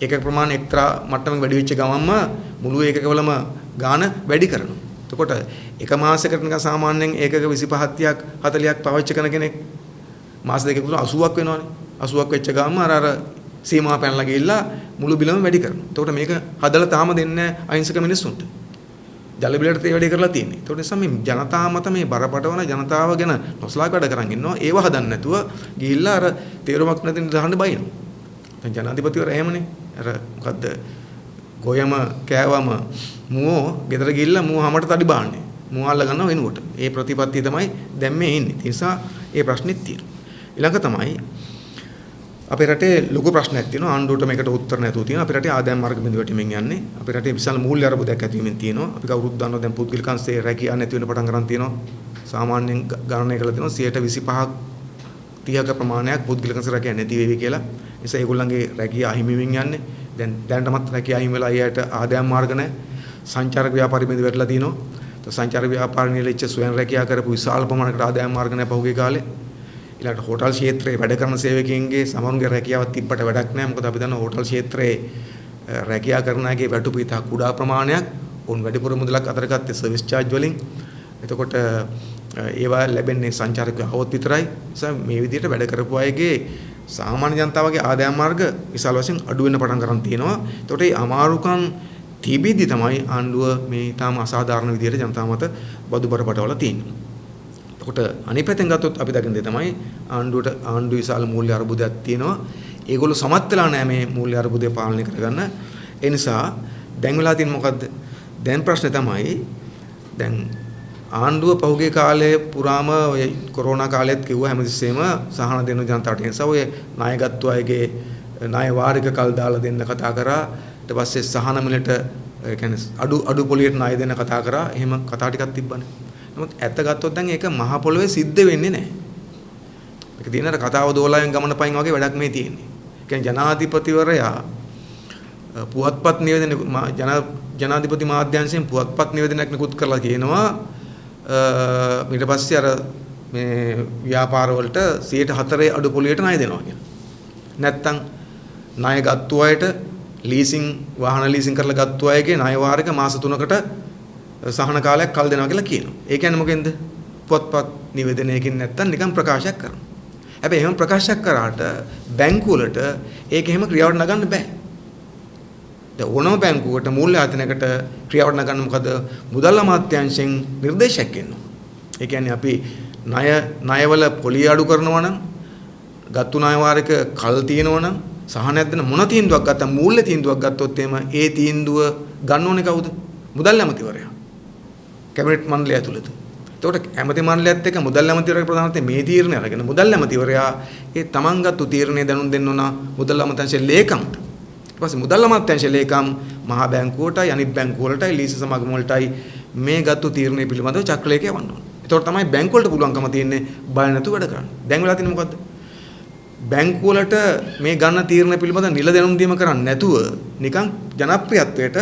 ඒකක ප්‍රමාණය එක්තරා මට්ටමක වැඩි වෙච්ච ගමන්ම මුළු ඒකකවලම ගාණ වැඩි කරනවා. එතකොට එක මාසයකට නිකන් සාමාන්‍යයෙන් ඒකක 25 30ක් 40ක් පාවිච්චි කරන කෙනෙක් මාස දෙකකට 80ක් වෙනවනේ. 80ක් වෙච්ච ගමන්ම අර සීමා පැනලා ගිහිල්ලා මුළු බිලම වැඩි කරනවා. එතකොට මේක හදලා තාම දෙන්නේ අහිංසක මිනිස්සුන්ට. ජල බිලට තේ වැඩි කරලා තියෙන්නේ. ඒතකොට නිසා මේ ජනතාව මත මේ බරපතල ජනතාව ගැන නොසලකා වැඩ කරන් ඉන්නවා. ඒව හදන්න නැතුව ගිහිල්ලා අර තේරුමක් නැති දහන්න බයිනවා. දැන් ජනාධිපතිවරු එහෙමනේ. අර මොකද්ද? ගොයම කෑවම මුවෝ ගෙදර ගිහිල්ලා මුව හැමකට තඩි බාන්නේ. මුව අල්ල ගන්නව වෙනුවට. ඒ ප්‍රතිපත්තිය තමයි දැන් මේ ඉන්නේ. ඒ නිසා ඒ ප්‍රශ්නෙත් තියෙනවා. ඊළඟ තමයි අපේ රටේ ලොකු ප්‍රශ්නයක් තියෙනවා ආණ්ඩුවට මේකට උත්තර නැතුව තියෙනවා. අපේ රටේ ආදායම් මාර්ග බිඳ වැටීමෙන් යන්නේ. අපේ රටේ විශාල මූල්‍ය අරබුදයක් ඇති වෙමින් තියෙනවා. අපි කවුරුත් දන්නවා දැන් පුද්ගලික අංශයේ රැකියාව නැති වෙන පටන් ගන්න තියෙනවා. සාමාන්‍යයෙන් ගණනය කරලා තියෙනවා 25ක් 30ක ප්‍රමාණයක් පුද්ගලික අංශ රැකියාව නැති වෙවි කියලා. ඒ නිසා ඒගොල්ලන්ගේ රැකියාව අහිමි වෙමින් යන්නේ. දැනටමත් රැකියාව අහිමි වෙලා අයියට ආදායම් මාර්ග නැහැ. සංචාරක ව්‍යාපාරي බිඳ වැටලා තියෙනවා. සංචාරක ව්‍යාපාරي නිලෙච්ච ස්වයං රැකියාව කරපු විශාල ප්‍රමාණයකට ආදායම් මාර්ග නැහැ පහුගිය කාලේ. ඊළඟට හෝටල් ක්ෂේත්‍රයේ වැඩ කරන සේවකයන්ගේ සමරුන්ගේ රැකියාවක් තිබ්බට වැඩක් නැහැ. මොකද අපි දන්නවා හෝටල් ක්ෂේත්‍රයේ රැකියාව කරන අයගේ වැටුප ඉතා කුඩා ප්‍රමාණයක්. උන් වැඩිපුර මුදලක් අතර ගත්තේ සර්විස් චාර්ජ් වලින්. එතකොට ඒවා ලැබෙන්නේ සංචාරකයෝ આવොත් විතරයි. නිසා මේ විදිහට වැඩ කරපු අයගේ සාමාන්‍ය ජනතාවගේ ආදායම් මාර්ග විශාල වශයෙන් අඩු වෙන්න පටන් ගන්න තියෙනවා. එතකොට මේ අමාරුකම් තිබෙද්දි තමයි ආණ්ඩුව මේ තාම අසාධාරණ විදිහට ජනතාව මත බදු බර පටවලා තියෙන්නේ. කොට අනිත් පැත්තෙන් ගත්තොත් අපි දකින දේ තමයි ආණ්ඩුව විශාල මූල්‍ය අර්බුදයක් තියෙනවා. ඒගොල්ලෝ සමත් වෙලා නැහැ මේ මූල්‍ය අර්බුදය පාලනය කරගන්න. ඒ නිසා දැන් වෙලා තියෙන්නේ මොකද්ද? දැන් ප්‍රශ්නේ තමයි දැන් ආණ්ඩුව පහුගිය කාලයේ පුරාම ඔය කොරෝනා කාලෙත් කිව්වා හැමතිස්සෙම සහන දෙන්න ජනතාවට. ඒ නිසා ඔය ණයගත්තු අයගේ ණය වාරික කල් දාලා දෙන්න කතා කරා. ඊට පස්සේ සහන මිලට ඒ කියන්නේ අඩු පොලියට ණය දෙන්න කතා කරා. එහෙම කතා ටිකක් තිබ්බනේ. නමුත් ඇත්ත ගත්තොත් දැන් ඒක මහ පොළොවේ සිද්ධ වෙන්නේ නැහැ. මේක තියෙන අර කතාව දෝලාවෙන් ගමන පයින් වගේ වැඩක් මේ තියෙන්නේ. ඒ කියන්නේ ජනාධිපතිවරයා පුවත්පත් නිවේදන ජනාධිපති මාධ්‍යංශයෙන් පුවත්පත් නිවේදනයක් නිකුත් කරලා කියනවා ඊට පස්සේ අර මේ ව්‍යාපාර වලට 4% අඩු පොලියට ණය දෙනවා කියලා. නැත්තම් ණය ගත්තු අයට ලීසින් වාහන ලීසින් කරලා ගත්තු අයගේ ණය වාරික මාස 3කට සහන කාලයක් කල් දෙනවා කියලා කියනවා. ඒ කියන්නේ මොකෙන්ද? පුවත්පත් නිවේදනයකින් නැත්තම් නිකන් ප්‍රකාශයක් කරනවා. හැබැයි එහෙම ප්‍රකාශයක් කරාට බැංකු වලට ඒක එහෙම ක්‍රියාවට නගන්න බෑ. දැන් ඕනම බැංකුවකට මූල්‍ය ආයතනයකට ක්‍රියාවට නගන්න මොකද මුදල් අමාත්‍යාංශයෙන් නිර්දේශයක් එනවා. ඒ කියන්නේ අපි ණයවල පොලිය අඩු කරනවා නම් ගත්තු ණය වාරික කල් තියෙනවා නම් සහනයක් දෙන මොන තීන්දුවක් ගත්තා මූල්‍ය තීන්දුවක් ගත්තොත් එහෙම ඒ තීන්දුව ගන්න ඕනේ කවුද? මුදල් ඇමතිවරයා. කැබිනට් මණ්ඩලය ඇතුළත. එතකොට ඇමති මණ්ඩලයත් එක්ක මුදල් ඇමතිවරයාගේ ප්‍රධානත්වයෙන් මේ තීරණය අරගෙන මුදල් ඇමතිවරයා ඒ තමන් ගත්තු තීරණය දැනුම් දෙන්න ඕන මුදල් අමාත්‍යාංශයේ ලේකම්ට. ඊට පස්සේ මුදල් අමාත්‍යාංශයේ ලේකම් මහා බැංකුවටයි අනිත් බැංකු වලටයි ලීස සමාගම වලටයි මේ ගත්තු තීරණය පිළිබඳව චක්‍රලේඛ යවන්න ඕන. එතකොට තමයි බැංකු වලට පුළුවන්කම තියෙන්නේ බය නැතුව වැඩ කරන්න. දැන් වෙලා තියෙන්නේ මොකද්ද? බැංකු වලට මේ ගන්න තීරණ පිළිබඳව නිල දැනුම් දීම කරන්නේ නැතුව නිකන් ජනප්‍රියත්වයට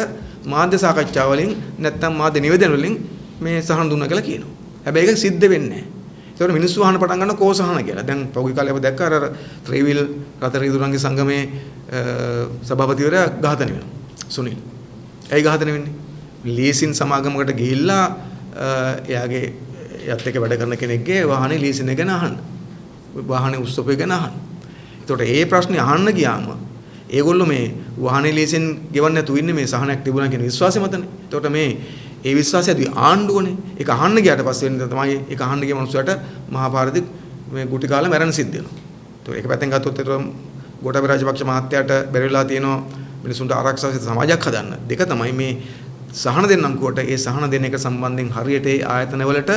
මාධ්‍ය සාකච්ඡා වලින් නැත්නම් මාධ්‍ය නිවේදන වලින් මේ සහන දුන්නා කියලා කියනවා. හැබැයි ඒක සිද්ධ වෙන්නේ නැහැ. ඒකට මිනිස්සු අහන්න පටන් ගන්න කෝ සහන කියලා. දැන් පොඩි කාලේ අපි දැක්කා අර ත්‍රිවිල් රතරිදුරන්ගේ සංගමේ සභාපතිවරයා ඝාතනය වෙනවා. සුනිල්. ඇයි ඝාතනය වෙන්නේ? ලීසින් සමාගමකට ගිහිල්ලා එයාගේ යත් එක වැඩ කරන කෙනෙක්ගේ වාහනේ ලීසින් එක ගැන අහන්න. වාහනේ උස්සපේ ගැන අහන්න. ඒකට ඒ ප්‍රශ්නේ අහන්න ගියාම ඒගොල්ලෝ මේ වාහනේ ලීසින් ගෙවන්න නැතුව ඉන්නේ මේ සහනයක් තිබුණා කියන විශ්වාසය මතනේ. ඒකට මේ ඒ විශ්වාසය ඇති ආණ්ඩුවනේ. ඒක අහන්න ගියාට පස්සේ වෙන තමයි ඒක අහන්න ගිය මනුස්සයට මහා පාරදී මේ ගුටි කාලා මැරෙන සිද්ධ වෙනවා. ඒකට ඒක පැත්තෙන් ගත්තොත් ඒක ගෝඨාභය රාජපක්ෂ මහත්තයාට බැරි වෙලා තියෙනවා මිනිසුන්ට ආරක්ෂා සමාජයක් හදන්න. දෙක තමයි මේ සහන දෙන්නම්කුවට ඒ සහන දෙන එක සම්බන්ධයෙන් හරියට ඒ ආයතනවලට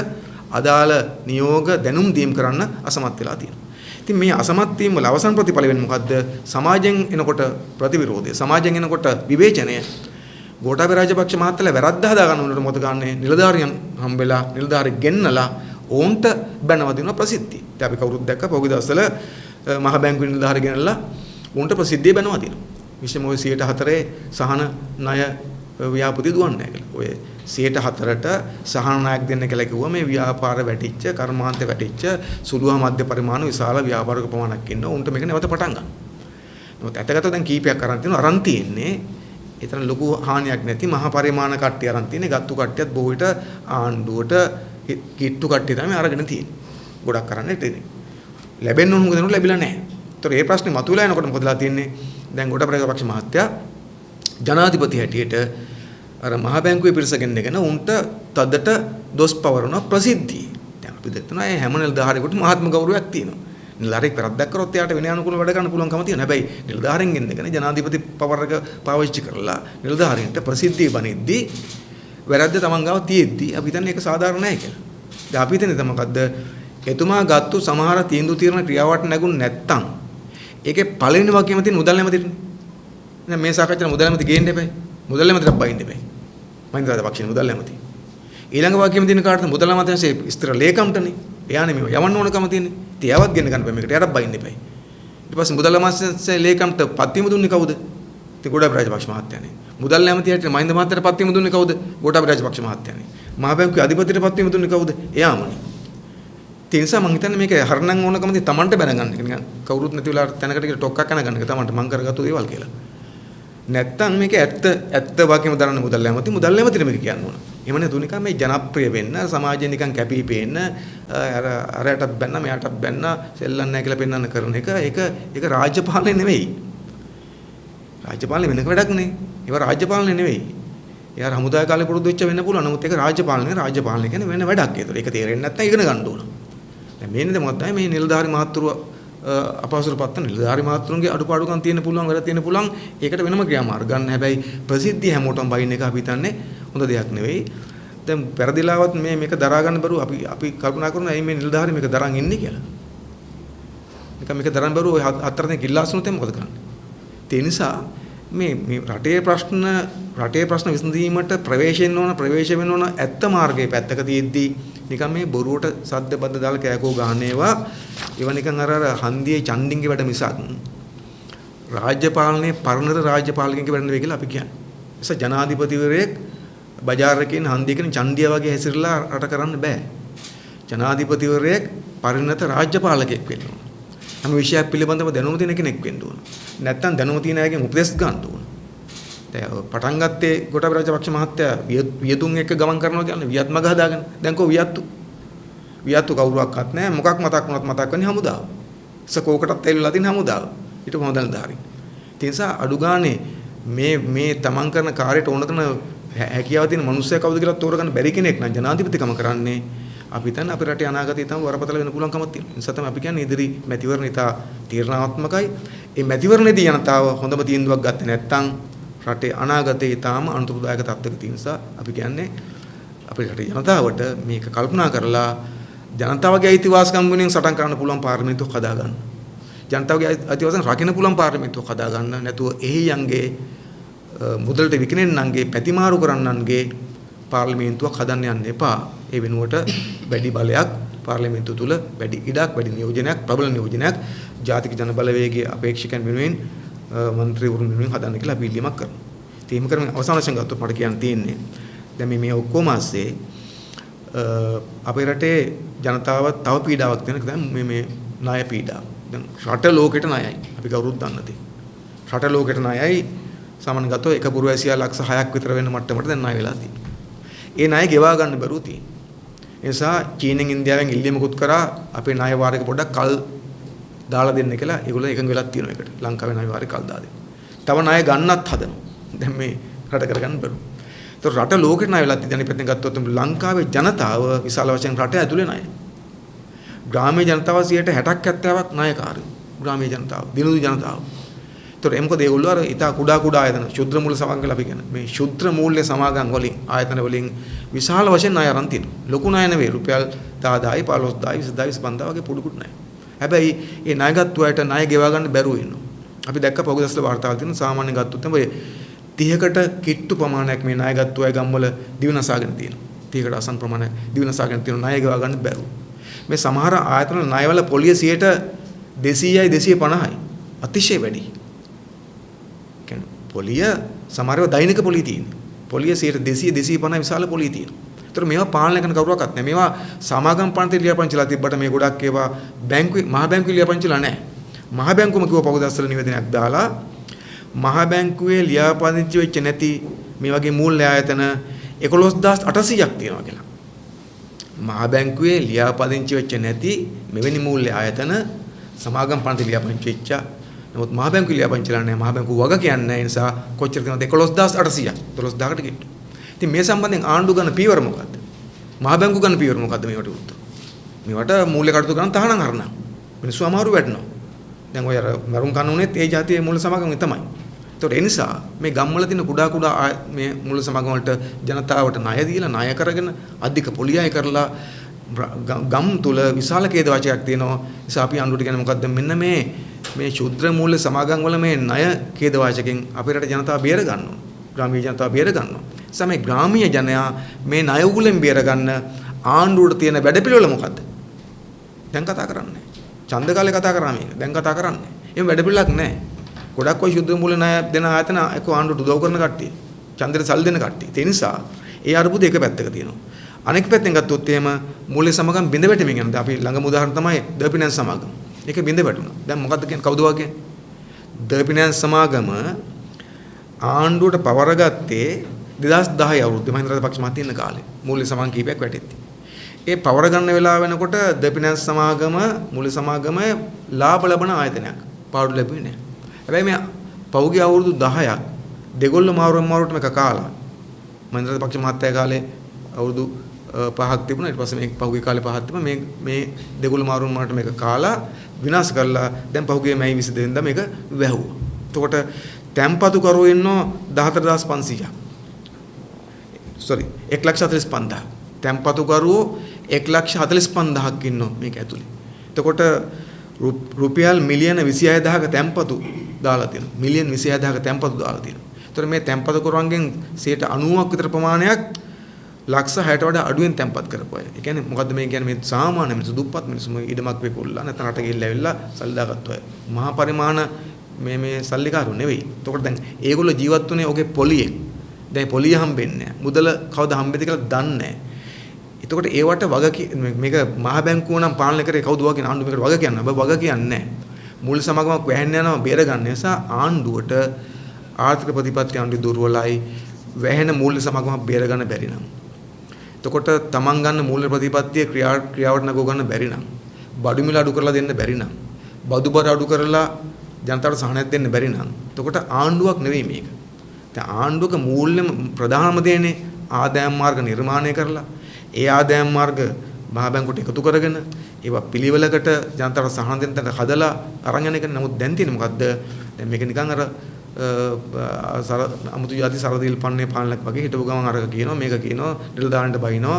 අදාළ නියෝග දැනුම් දීම් කරන්න අසමත් වෙලා තියෙනවා. ඉතින් මේ අසමත් වීම වල අවසන් ප්‍රතිඵල වෙන්නේ මොකද්ද? සමාජයෙන් එනකොට ප්‍රතිවිරෝධය, සමාජයෙන් එනකොට විවේචනය. ගෝඨාභය රාජපක්ෂ මහත්තයලා වැරද්ද හදා ගන්න උනට මොකද ගන්නෙ? නිලධාරියන් හම්බෙලා නිලධාරි ගෙන්නලා ඕන්ට බැනවදින ප්‍රසිද්ධිය. ඉතින් අපි කවුරුත් දැක්ක පොගි දවස්වල මහ බැංකුවේ නිලධාරි ගෙනල්ලා ඕන්ට ප්‍රසිද්ධිය බැනවදිනවා. විශේෂම ඔය 104 සහන ණය ව්‍යාපෘති දුවන්නේ නැහැ කියලා. ඔය 104ට සහන ණයක් දෙන්න කියලා කිව්වා මේ ව්‍යාපාර වැටිච්ච, කර්මාන්ත වැටිච්ච සුළු හා මධ්‍ය පරිමාණ විශාල ව්‍යාපාරික ප්‍රමාණයක් ඉන්නවා. උන්ට මේක නැවත පටන් ගන්න. නමුත් ඇත්තකට දැන් කීපයක් අරන් තියෙනවා. අරන් තියෙන්නේ ඒතරම් ලොකු හානියක් නැති මහා පරිමාණ කට්ටිය අරන් තියෙන්නේ. ගත්තු කට්ටියත් බොහෝ විට ආණ්ඩුවට කිට්ටු කට්ටිය තමයි අරගෙන තියෙන්නේ. ගොඩක් කරන්නේ ඒක. ලැබෙන්න ඕන මොකද ලැබිලා නැහැ. ඒතර මේ ප්‍රශ්නේ මතුවලා එනකොට මොකදලා තියෙන්නේ? දැන් ගෝඨාභය රාජපක්ෂ මහත්තයා ජනාධිපති හැටියට අර මහ බැංකුවේ පිරිස ගෙන්නගෙන උන්ට තදට දොස් පවරන ප්‍රසිද්ධිය. දැන් අපි දෙතන ඒ හැම නිලධාරියෙකුට මහත්ම ගෞරවයක් තියෙනවා. නිලධාරියෙක් වැරද්දක් කරොත් එයාට විනයානුකූලව වැඩ කරන්න පුළුවන්කම තියෙනවා. හැබැයි නිලධාරියෙන් ගෙන්නගෙන ජනාධිපති පවර් එක පාවිච්චි කරලා නිලධාරියන්ට ප්‍රසිද්ධිය බනිද්දී වැරද්ද තමන් ගාව තියෙද්දී අපි හිතන්නේ ඒක සාධාරණ නැහැ කියලා. දැන් අපි හිතන්නේ තමයි මොකද්ද? එතුමා ගත්තු සමහර තීන්දුව తీරන ක්‍රියාවට නැගුණ නැත්තම් ඒකේ පළවෙනි වාක්‍යෙම තියෙන මුදල් නැමතිනේ. දැන් මේ සාකච්ඡාවේ මුදල් නැමති ගේන්න එපා. මුදල් නැමතිට බයින්න එපා. මහින්ද රාජපක්ෂ මුදල් නැමති. ඊළඟ වාක්‍යෙම තියෙන කාටද මුදල් නැමතින්සේ ඉස්තර ලේකම්ටනේ. එයානේ මේ යවන්න ඕනකම තියෙන්නේ. ඉතින් යවත් ගෙන්න ගන්න බෑ මේකට. එයාට බයින්න එපා. ඊට පස්සේ මුදල් නැමතින්සේ ලේකම්ට පත්වීම දුන්නේ කවුද? ඉතින් ගෝඨාභය රාජපක්ෂ මහත්තයානේ. මුදල් නැමති හැටියට මහින්ද මහත්තයාට පත්වීම දුන්නේ කවුද? ගෝඨාභය රාජපක්ෂ මහත්තයානේ. මහ බැංකුවේ අධිපතිට පත්වීම දුන්නේ කවුද? එයාමනේ. ඒ නිසා මම හිතන්නේ මේක හරණම් ඕනකම තියෙන තමන්ට බැනගන්න එක නිකන් කවුරුත් නැති වෙලාවට තැනකට ගිහලා ටොක්ක්ක් කනගන්න එක තමන්ට මං කරගත්තු දේවල් කියලා. නැත්තම් මේක ඇත්ත වාක්‍යෙම දරන්න මුදල් නැමතිට මේක කියන්න ඕන. එහෙම නැතු නිකන් මේ ජනප්‍රිය වෙන්න සමාජයෙන් නිකන් කැපී පෙනෙන්න අරයටත් බැන්න මෙයාටත් බැන්න සෙල්ලන්නේ නැහැ කියලා පෙන්වන්න කරන එක ඒක රාජ්‍යපාලනය නෙවෙයි. රාජ්‍යපාලනය වෙනක වැඩක් නේ. ඒවා රාජ්‍යපාලනය නෙවෙයි. යාර හමුදාය කාලේ පුරුදු වෙච්ච වෙන්න පුළුවන්. නමුත් ඒක රාජ්‍යපාලනය කියන්නේ වෙන වැඩක්. ඒක තේරෙන්නේ නැත්නම් ඉගෙන ගන්න ඕන. දැන් මේනේද මොකක්ද මේ නිලධාරි මහත්තුරු අපහසුතාවපත් නිලධාරි මහත්තුරුන්ගේ අඩුපාඩුකම් තියෙන පුළුවන් වැඩ තියෙන පුළුවන් ඒකට වෙනම ක්‍රියාමාර්ග ගන්න. හැබැයි ප්‍රසිද්ධිය හැමෝටම බයින් එක අපි හිතන්නේ හොඳ දෙයක් නෙවෙයි. දැන් පෙරදිලාවත් මේක දරා ගන්න බැරුව අපි කල්පනා කරනවා ඇයි මේ නිලධාරි මේක දරන් ඉන්නේ කියලා. මේක දරන් බැරුව ඔය හතර දෙනෙක් ඉල්ලාසුනොත් මොකද කරන්නේ? ඒ නිසා මේ රටේ ප්‍රශ්න විසඳීමට ප්‍රවේශ වෙන්න ඕන ඇත්ත මාර්ගයේ පැත්තක තියෙද්දී නිකන් මේ බොරුවට සද්ද බද්ද දාලා කෑකෝ ගහන්නේවා ඒව නිකන් අර හන්දියේ චන්ඩින්ගේ වැඩ මිසක් රාජ්‍ය පාලනයේ පරණතර රාජ්‍ය පාලකයන්ගේ වැඩ නෙවෙයි කියලා අපි කියන්නේ. ඒස ජනාධිපතිවරයෙක් බજાર එකේ හන්දියකින් චන්ඩිය වගේ හැසිරලා රට කරන්න බෑ. ජනාධිපතිවරයෙක් පරිණත රාජ්‍ය පාලකයෙක් වෙන්න ඕන. හැම විෂයක් පිළිබඳව දැනුම තියෙන කෙනෙක් වෙන්න ඕන. නැත්තම් දැනුම තියෙන අයගෙන් උපදෙස් ගන්න ඕන. දැන් පටන් ගත්තේ ගෝඨාභය රාජපක්ෂ මහත්තයා වියතුන් එක්ක ගමන් කරනවා කියන්නේ වියත්මග හදාගෙන. දැන් කො වියත්තු කවුරුවක්වත් නැහැ. මොකක් මතක් වුණත් මතක් වෙන්නේ හමුදාව. කෝකටත් තෙල්ලලා තියෙන හමුදාව. ඊට මොහොතෙන් ධාරි. ඒ නිසා අඩු ගානේ මේ තමන් කරන කාර්යයට ඕන කරන හැකියාව තියෙන මිනිස්සයා කවුද කියලා තෝරගන්න බැරි කෙනෙක් නම් ජනාධිපතිකම කරන්නේ අපි හිතන්නේ අපේ රටේ අනාගතය තමයි වරපතල වෙන පුළුවන්කමක් තියෙනවා. ඒ නිසා තමයි අපි කියන්නේ ඉදිරි මැතිවරණ ඉතා තීරණාත්මකයි. මේ මැතිවරණයේදී ජනතාව හොඳම තීන්දුවක් ගත්තේ නැත්නම් රටේ අනාගතය ඉතාම අනුතුරුදායක තත්ත්වයක තියෙන නිසා අපි කියන්නේ අපේ රටේ ජනතාවට මේක කල්පනා කරලා ජනතාවගේ අයිතිවාසිකම් වෙනුවෙන් සටන් කරන්න පුළුවන් පාර්ලිමේන්තුවක් හදාගන්න. ජනතාවගේ අයිතිවාසිකම් රකින්න පුළුවන් පාර්ලිමේන්තුවක් හදාගන්න. නැතුව එහියන්ගේ මුදලට විකිනෙන්නන්ගේ පැතිමාරු කරන්නන්ගේ පාර්ලිමේන්තුවක් හදන්න යන්න එපා. ඒ වෙනුවට වැඩි බලයක් පාර්ලිමේන්තුව තුල වැඩි ඉඩක් වැඩි නියෝජනයක් ප්‍රබල නියෝජනයක් ජාතික ජන බලවේගයේ අපේක්ෂකයන් වෙනුවෙන් මන්ත්‍රීවරුන් වෙනුවෙන් හදන්න කියලා අපි ඉල්ලීමක් කරනවා. ඉතින් එහෙම කරමින් අවසාන වශයෙන් ගත්තොත් මට කියන්න තියෙන්නේ දැන් මේ ඔක්කොම ASCII අපේ රටේ ජනතාව තව පීඩාවක් දෙන දැන් මේ ණය පීඩාව. දැන් රට ලෝකෙට ණයයි. අපි කවුරුත් දන්න දේ. රට ලෝකෙට ණයයි සාමාන්‍ය ගත්තොත් එක පුරවැසියා ලක්ෂ 6ක් විතර වෙන මට්ටමට දැන් ණය වෙලා තියෙනවා. ඒ ණය ගෙවා ගන්න බැරුව තියෙනවා. ඒ නිසා චීනෙන් ඉන්දියාවෙන් ඉල්ලීමකුත් කරා අපේ ණය වාරයක පොඩ්ඩක් කල් දාලා දෙන්න කියලා ඒගොල්ලෝ එකඟ වෙලා තියෙනවා ඒකට. ලංකාවේ ණය වාරේ කල් දාලා දෙන්න. තව ණය ගන්නත් හදනවා. දැන් මේ රට කරගන්න බැරුව. ඒතර රට ලෝකෙට ණය වෙලා තියෙන පැත්තෙන් ගත්තොත් ලංකාවේ ජනතාව විශාල වශයෙන් රට ඇතුලේ ණය. ග්‍රාමීය ජනතාව 60ක් 70ක් ණයකාරයෝ. ග්‍රාමීය ජනතාව, දිනුදු ජනතාව. ඒතර මොකද ඒගොල්ලෝ අර ඉතා කුඩා ආයතන ශුද්‍ර මූල්‍ය සමාගම් කියලා අපි කියන්නේ. මේ ශුද්‍ර මූල්‍ය සමාගම් වලින් ආයතන වලින් විශාල වශයෙන් ණය අරන් තියෙනවා. ලොකු ණය නෙවෙයි රුපියල් 10000යි 15000යි 20000යි 25000 වගේ පොඩුකුත් ණය. හැබැයි මේ ණය ගත්ත අයට ණය ගෙවා ගන්න බැරුව ඉන්නවා. අපි දැක්ක පොගදස්ල වාර්තාවල තියෙන සාමාන්‍ය ගත්තොත් තමයි 30කට කිට්ටු ප්‍රමාණයක් මේ ණය ගත්ත අය ගම්වල දිවිනසාගෙන තියෙනවා. 30කට අසන් ප්‍රමාණයක් දිවිනසාගෙන තියෙන ණය ගෙවා ගන්න බැරුව. මේ සමහර ආයතන ණයවල පොලිය 200යි 250යි අතිශය වැඩි. කියන්නේ පොලිය සමහරව දෛනික පොලිය තියෙනවා. පොලිය 200 250 විශාල පොලිය තියෙනවා. ඒතර මේවා පාලනය කරන කවුරක්වත් නැහැ. මේවා සමාගම් පන්ති ලියාපදිංචිලා තිබ්බට මේ ගොඩක් ඒවා බැංකුවේ මහ බැංකුවේ ලියාපදිංචිලා නැහැ. මහ බැංකුවම කිව්ව පොගදස්සල නිවේදනයක් දාලා මහ බැංකුවේ ලියාපදිංචි වෙච්ච නැති මේ වගේ මූල්‍ය ආයතන 11800ක් තියෙනවා කියලා. මහ බැංකුවේ ලියාපදිංචි වෙච්ච නැති මෙවැනි මූල්‍ය ආයතන සමාගම් පන්ති ලියාපදිංචි වෙච්ච නමුත් මහ බැංකුවේ ලියාපදිංචිලා නැහැ. මහ බැංකුව වග කියන්නේ ඒ නිසා කොච්චර තියෙනවද 11800ක් 12000කට කිට්ටු. ඉතින් මේ සම්බන්ධයෙන් ආණ්ඩු ගන්න පියවර මොකද්ද? මහ බැංකුව ගන්න පියවර මොකද්ද මේවට උත්තර? මේවට මූල්‍ය කටයුතු කරන තහනම් කරනවා. මිනිස්සු අමාරු වැඩනවා. දැන් ඔය අර මරුන් කනුනේත් ඒ જાතියේ මූල්‍ය සමාගම තමයි. ඒතකොට ඒ නිසා මේ ගම්වල තියෙන කුඩා මේ මූල්‍ය සමාගම වලට ජනතාවට ණය දීලා ණය කරගෙන අධික පොලියයි කරලා ගම් තුල විශාල ඛේද වාචකයක් තියෙනවා. ඒ නිසා අපි ආණ්ඩුවට කියන්නේ මොකද්ද? මෙන්න මේ ශුද්‍ර මූල්‍ය සමාගම් වල මේ ණය ඛේද වාචකෙන් අපේ රට ජනතාව බේර ගන්නවා. ග්‍රාමීය ජනතාව බේර ගන්නවා. සමේ ග්‍රාමීය ජනයා මේ ණය උගුලෙන් බේර ගන්න ආණ්ඩුවට තියෙන වැඩපිළිවෙල මොකද්ද? දැන් කතා කරන්නේ. ඡන්ද කාලේ කතා කරා මේක. දැන් කතා කරන්නේ. එහෙම වැඩපිළිවෙලක් නැහැ. ගොඩක් ඔය ශුද්ධ මූල්‍ය ණය දෙන ආයතන එක්ක ආණ්ඩුවට උදව් කරන කට්ටිය. ඡන්දෙට සල් දෙන කට්ටිය. ඒ නිසා ඒ අරුබුද එක පැත්තක තියෙනවා. අනෙක් පැත්තෙන් ගත්තොත් එහෙම මූල්‍ය සමාගම් බිඳ වැටෙමින් යනවා. අපි ළඟම උදාහරණ තමයි ද ෆිනෑන්ස් සමාගම. ඒක බිඳ වැටුණා. දැන් මොකද්ද කියන්නේ? කවුද වගේ? ද ෆිනෑන්ස් සමාගම ආණ්ඩුවට පවර ගත්තේ 2010 අවුරුද්දේ මහින්ද රාජපක්ෂ මහත්තයා ඉන්න කාලේ. මූල්‍ය සමාගම් කීපයක් වැටෙtti. ඒ පවර ගන්න වෙලාව වෙනකොට ද ෆිනෑන්ස් සමාගම මූල්‍ය සමාගම ලාභ ලබන ආයතනයක්. පාඩු ලැබුණේ නැහැ. හැබැයි මේ පෞගේ අවුරුදු 10ක් දෙගොල්ල මාරුවට මේක කාලා. මහින්ද රාජපක්ෂ මහත්තයා කාලේ අවුරුදු 5ක් තිබුණා. ඊට පස්සේ මේ පෞගේ කාලේ 5ක් තිබුණා. මේ දෙගොල්ල මාරුවට මේක කාලා විනාශ කරලා දැන් පෞගේ මැයි 22 වෙනිදා මේක වැහුවා. එතකොට තැම්පතු කරෝ ඉන්නෝ 14500ක්. sorry 1,45,000 තැන්පතුකරුවෝ 1,45,000ක් ඉන්නවා මේක ඇතුලේ. එතකොට රුපියල් මිලියන 26,000ක තැන්පතු දාලා තියෙනවා. මිලියන 26,000ක තැන්පතු දාලා තියෙනවා. ඒතර මේ තැන්පතුකරුවන්ගෙන් 90% විතර ප්‍රමාණයක් ලක්ෂ 60ට වඩා අඩුවෙන් තැන්පත් කරපුවා. ඒ කියන්නේ මොකද්ද මේ කියන්නේ මේ සාමාන්‍ය මිනිස්සු දුප්පත් මිනිස්සු ඉඩමක් වෙකුල්ලා නැත්නම් රට ගිහිල්ලා ඇවිල්ලා සල්ලි දාගත්තු අය. මහා පරිමාණ මේ සල්ලිකාරු නෙවෙයි. එතකොට දැන් ඒගොල්ලෝ ජීවත් වුණේ ඔගේ පොලියෙන්. දැන් පොලිය හම්බෙන්නේ නැහැ. මුදල කවදා හම්බෙද කියලා දන්නේ නැහැ. එතකොට ඒවට මේක මහා බැංකුව නම් පාලනය කරේ කවුද වගේ ආණ්ඩුව මේකට වග කියන්න බෑ. වග කියන්නේ නැහැ. මූල්‍ය සමාගමක් වැහෙන්න යනවා බේර ගන්න නිසා ආණ්ඩුවට ආර්ථික ප්‍රතිපත්ති ආණ්ඩුව දුර්වලයි. වැහෙන මූල්‍ය සමාගමක් බේර ගන්න බැරි නම්. එතකොට තමන් ගන්න මූල්‍ය ප්‍රතිපත්තිය ක්‍රියාවට නගව ගන්න බැරි නම්, බඩු මිල අඩු කරලා දෙන්න බැරි නම්, බදු බර අඩු කරලා ජනතාවට සහනයක් දෙන්න බැරි නම්, එතකොට ආණ්ඩුවක් නෙවෙයි මේක. දැන් ආණ්ඩුවක මූල්‍ය ප්‍රධානම දේනේ ආදායම් මාර්ග නිර්මාණය කරලා, ඒ ආදායම් මාර්ග මහා බැංකුවට එකතු කරගෙන ඒවා පිළිවෙලකට ජනතාවට සහන දෙන්න හදලා අරන් යන එක. නමුත් දැන් තියෙන්නේ මොකද්ද? දැන් මේක නිකන් අර අමුතු යටි සරදිල් පන්නේ පාලනයක් වගේ හිටපු ගමන් අරක කියනවා මේක කියනවා නිලධාරීන්ට බයිනවා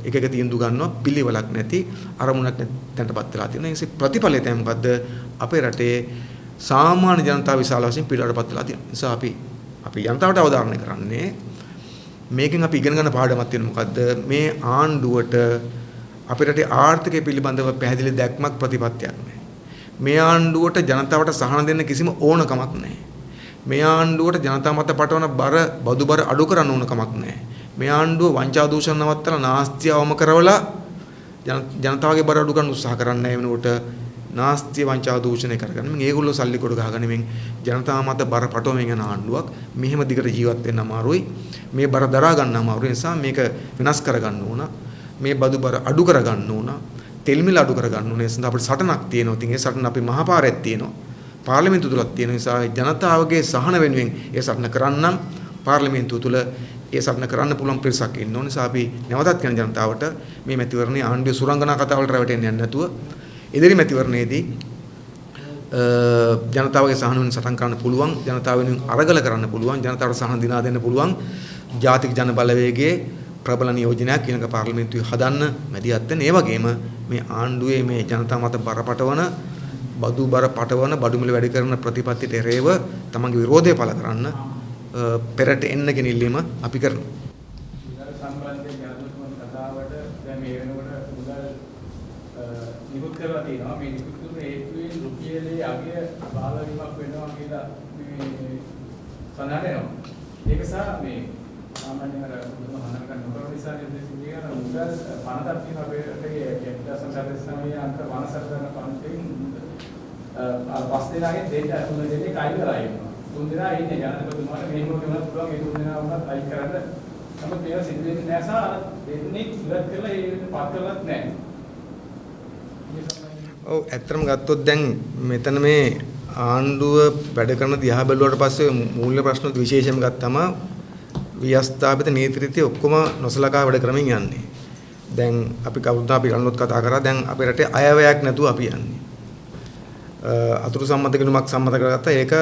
එක එක තීන්දුව ගන්නවා පිළිවෙලක් නැති අරමුණක් නැති තැනටපත් වෙලා තියෙනවා. ඒ නිසා ප්‍රතිඵලය තමයි මොකද්ද? අපේ රටේ සාමාන්‍ය ජනතාව විශාල වශයෙන් පිළිවෙලටපත් වෙලා තියෙනවා. නිසා අපි ජනතාවට අවධාරණය කරන්නේ මේකෙන් අපි ඉගෙන ගන්න පාඩමක් තියෙන මොකද්ද? මේ ආණ්ඩුවට අපේ රටේ ආර්ථිකය පිළිබඳව පැහැදිලි දැක්මක් ප්‍රතිපත්තියක් නැහැ. මේ ආණ්ඩුවට ජනතාවට සහන දෙන්න කිසිම ඕනකමක් නැහැ. මේ ආණ්ඩුවට ජනතාව මත පටවන බදු බර අඩු කරන්න ඕනකමක් නැහැ. මේ ආණ්ඩුව වංචා දූෂණ නවත්තලා නාස්තිය අවම කරවලා ජනතාවගේ බර අඩු කරන්න උත්සාහ කරන්නේ වෙනකොට නාස්තිය වංචා දූෂණය කරගන්න. මේ ඒගොල්ලෝ සල්ලි කොට ගහගෙන මෙන් ජනතාව මත බර පටවමින් යන ආණ්ඩුවක්. මෙහෙම දිගට ජීවත් වෙන්න අමාරුයි. මේ බර දරා ගන්න අමාරුයි. ඒ නිසා මේක වෙනස් කරගන්න ඕන. මේ බදු බර අඩු කරගන්න ඕන. තෙල් මිල අඩු කරගන්න ඕනේ. ඒ නිසා අපිට සටනක් තියෙනවා. ඉතින් ඒ සටන අපි මහපාරයක් තියෙනවා. පාර්ලිමේන්තුව තුලක් තියෙන නිසා ජනතාවගේ සහන වෙනුවෙන් ඒ සටන කරන්නම් පාර්ලිමේන්තුව තුල ඒ සටන කරන්න පුළුවන් පිරිසක් ඉන්න ඕන නිසා අපි නැවතත් කියන ජනතාවට මේ මැතිවරණයේ ආණ්ඩුවේ සුරංගනා කතා වලට රැවටෙන්න යන්නේ නැතුව ඉදිරි මැතිවරණයේදී ජනතාවගේ සහන වෙනුවෙන් සටන් කරන්න පුළුවන්, ජනතාව වෙනුවෙන් අරගල කරන්න පුළුවන්, ජනතාවට සහන දිනා දෙන්න පුළුවන් ජාතික ජන බලවේගයේ ප්‍රබල නියෝජනයක් ඊළඟ පාර්ලිමේන්තුවේ හදන්න මැදිහත් වෙන. ඒ වගේම මේ ආණ්ඩුවේ මේ ජනතාව මත බරපතවන බදු බර පටවන බඩු මිල වැඩි කරන ප්‍රතිපත්තිට එරෙහිව තමන්ගේ විරෝධය පළ කරන්න පෙරට එන්න ගෙනිල්ලීම අපි කරනවා.
මුදල් සම්බන්ධයෙන් ජනතුන් කතාවට දැන් මේ වෙනකොට මුදල් නිකුත් කරලා තියෙනවා. මේ නිකුත් කරන හේතුවෙන් රුපියලේ අගය බාල වීමක් වෙනවා කියලා මේ සඳහන් වෙනවා. ඒක සහ මේ සාමාන්‍යයෙන් අර මහානගර නගර නිසා නිර්දේශිතය මුදල් පනතක් තියෙන අපේ රටේ 1949 අන්ත වනසර්ධන පන්තිෙන් පස් දෙනාගේ දෙන්න තුන දෙනෙක් අයින් කරලා ඉන්නවා. තුන් දෙනා ඉන්නේ ජනපතිතුමාට මෙහෙම කියන්න පුළුවන් ඒ තුන් දෙනා වුණත් අයින් කරන්න. නමුත් මේවා සිද්ධ වෙන්නේ නැහැ සහ දෙන්නේ ඉවත් කරලා ඒ විදිහට පත් කරලත් නැහැ.
ඔව් ඇත්තටම ගත්තොත් දැන් මෙතන මේ ආණ්ඩුව වැඩ කරන දිහා බැලුවට පස්සේ මූල්‍ය ප්‍රශ්න විශේෂයෙන්ම ගත්තම ව්‍යවස්ථාපිත නීති රීති ඔක්කොම නොසලකා වැඩ කරමින් යන්නේ. දැන් අපි කවුරුත් අපි ගන්නොත් කතා කරා දැන් අපේ රටේ අයවැයක් නැතුව අපි යන්නේ. අතුරු සම්මත ගිණුමක් සම්මත කරගත්තා. ඒක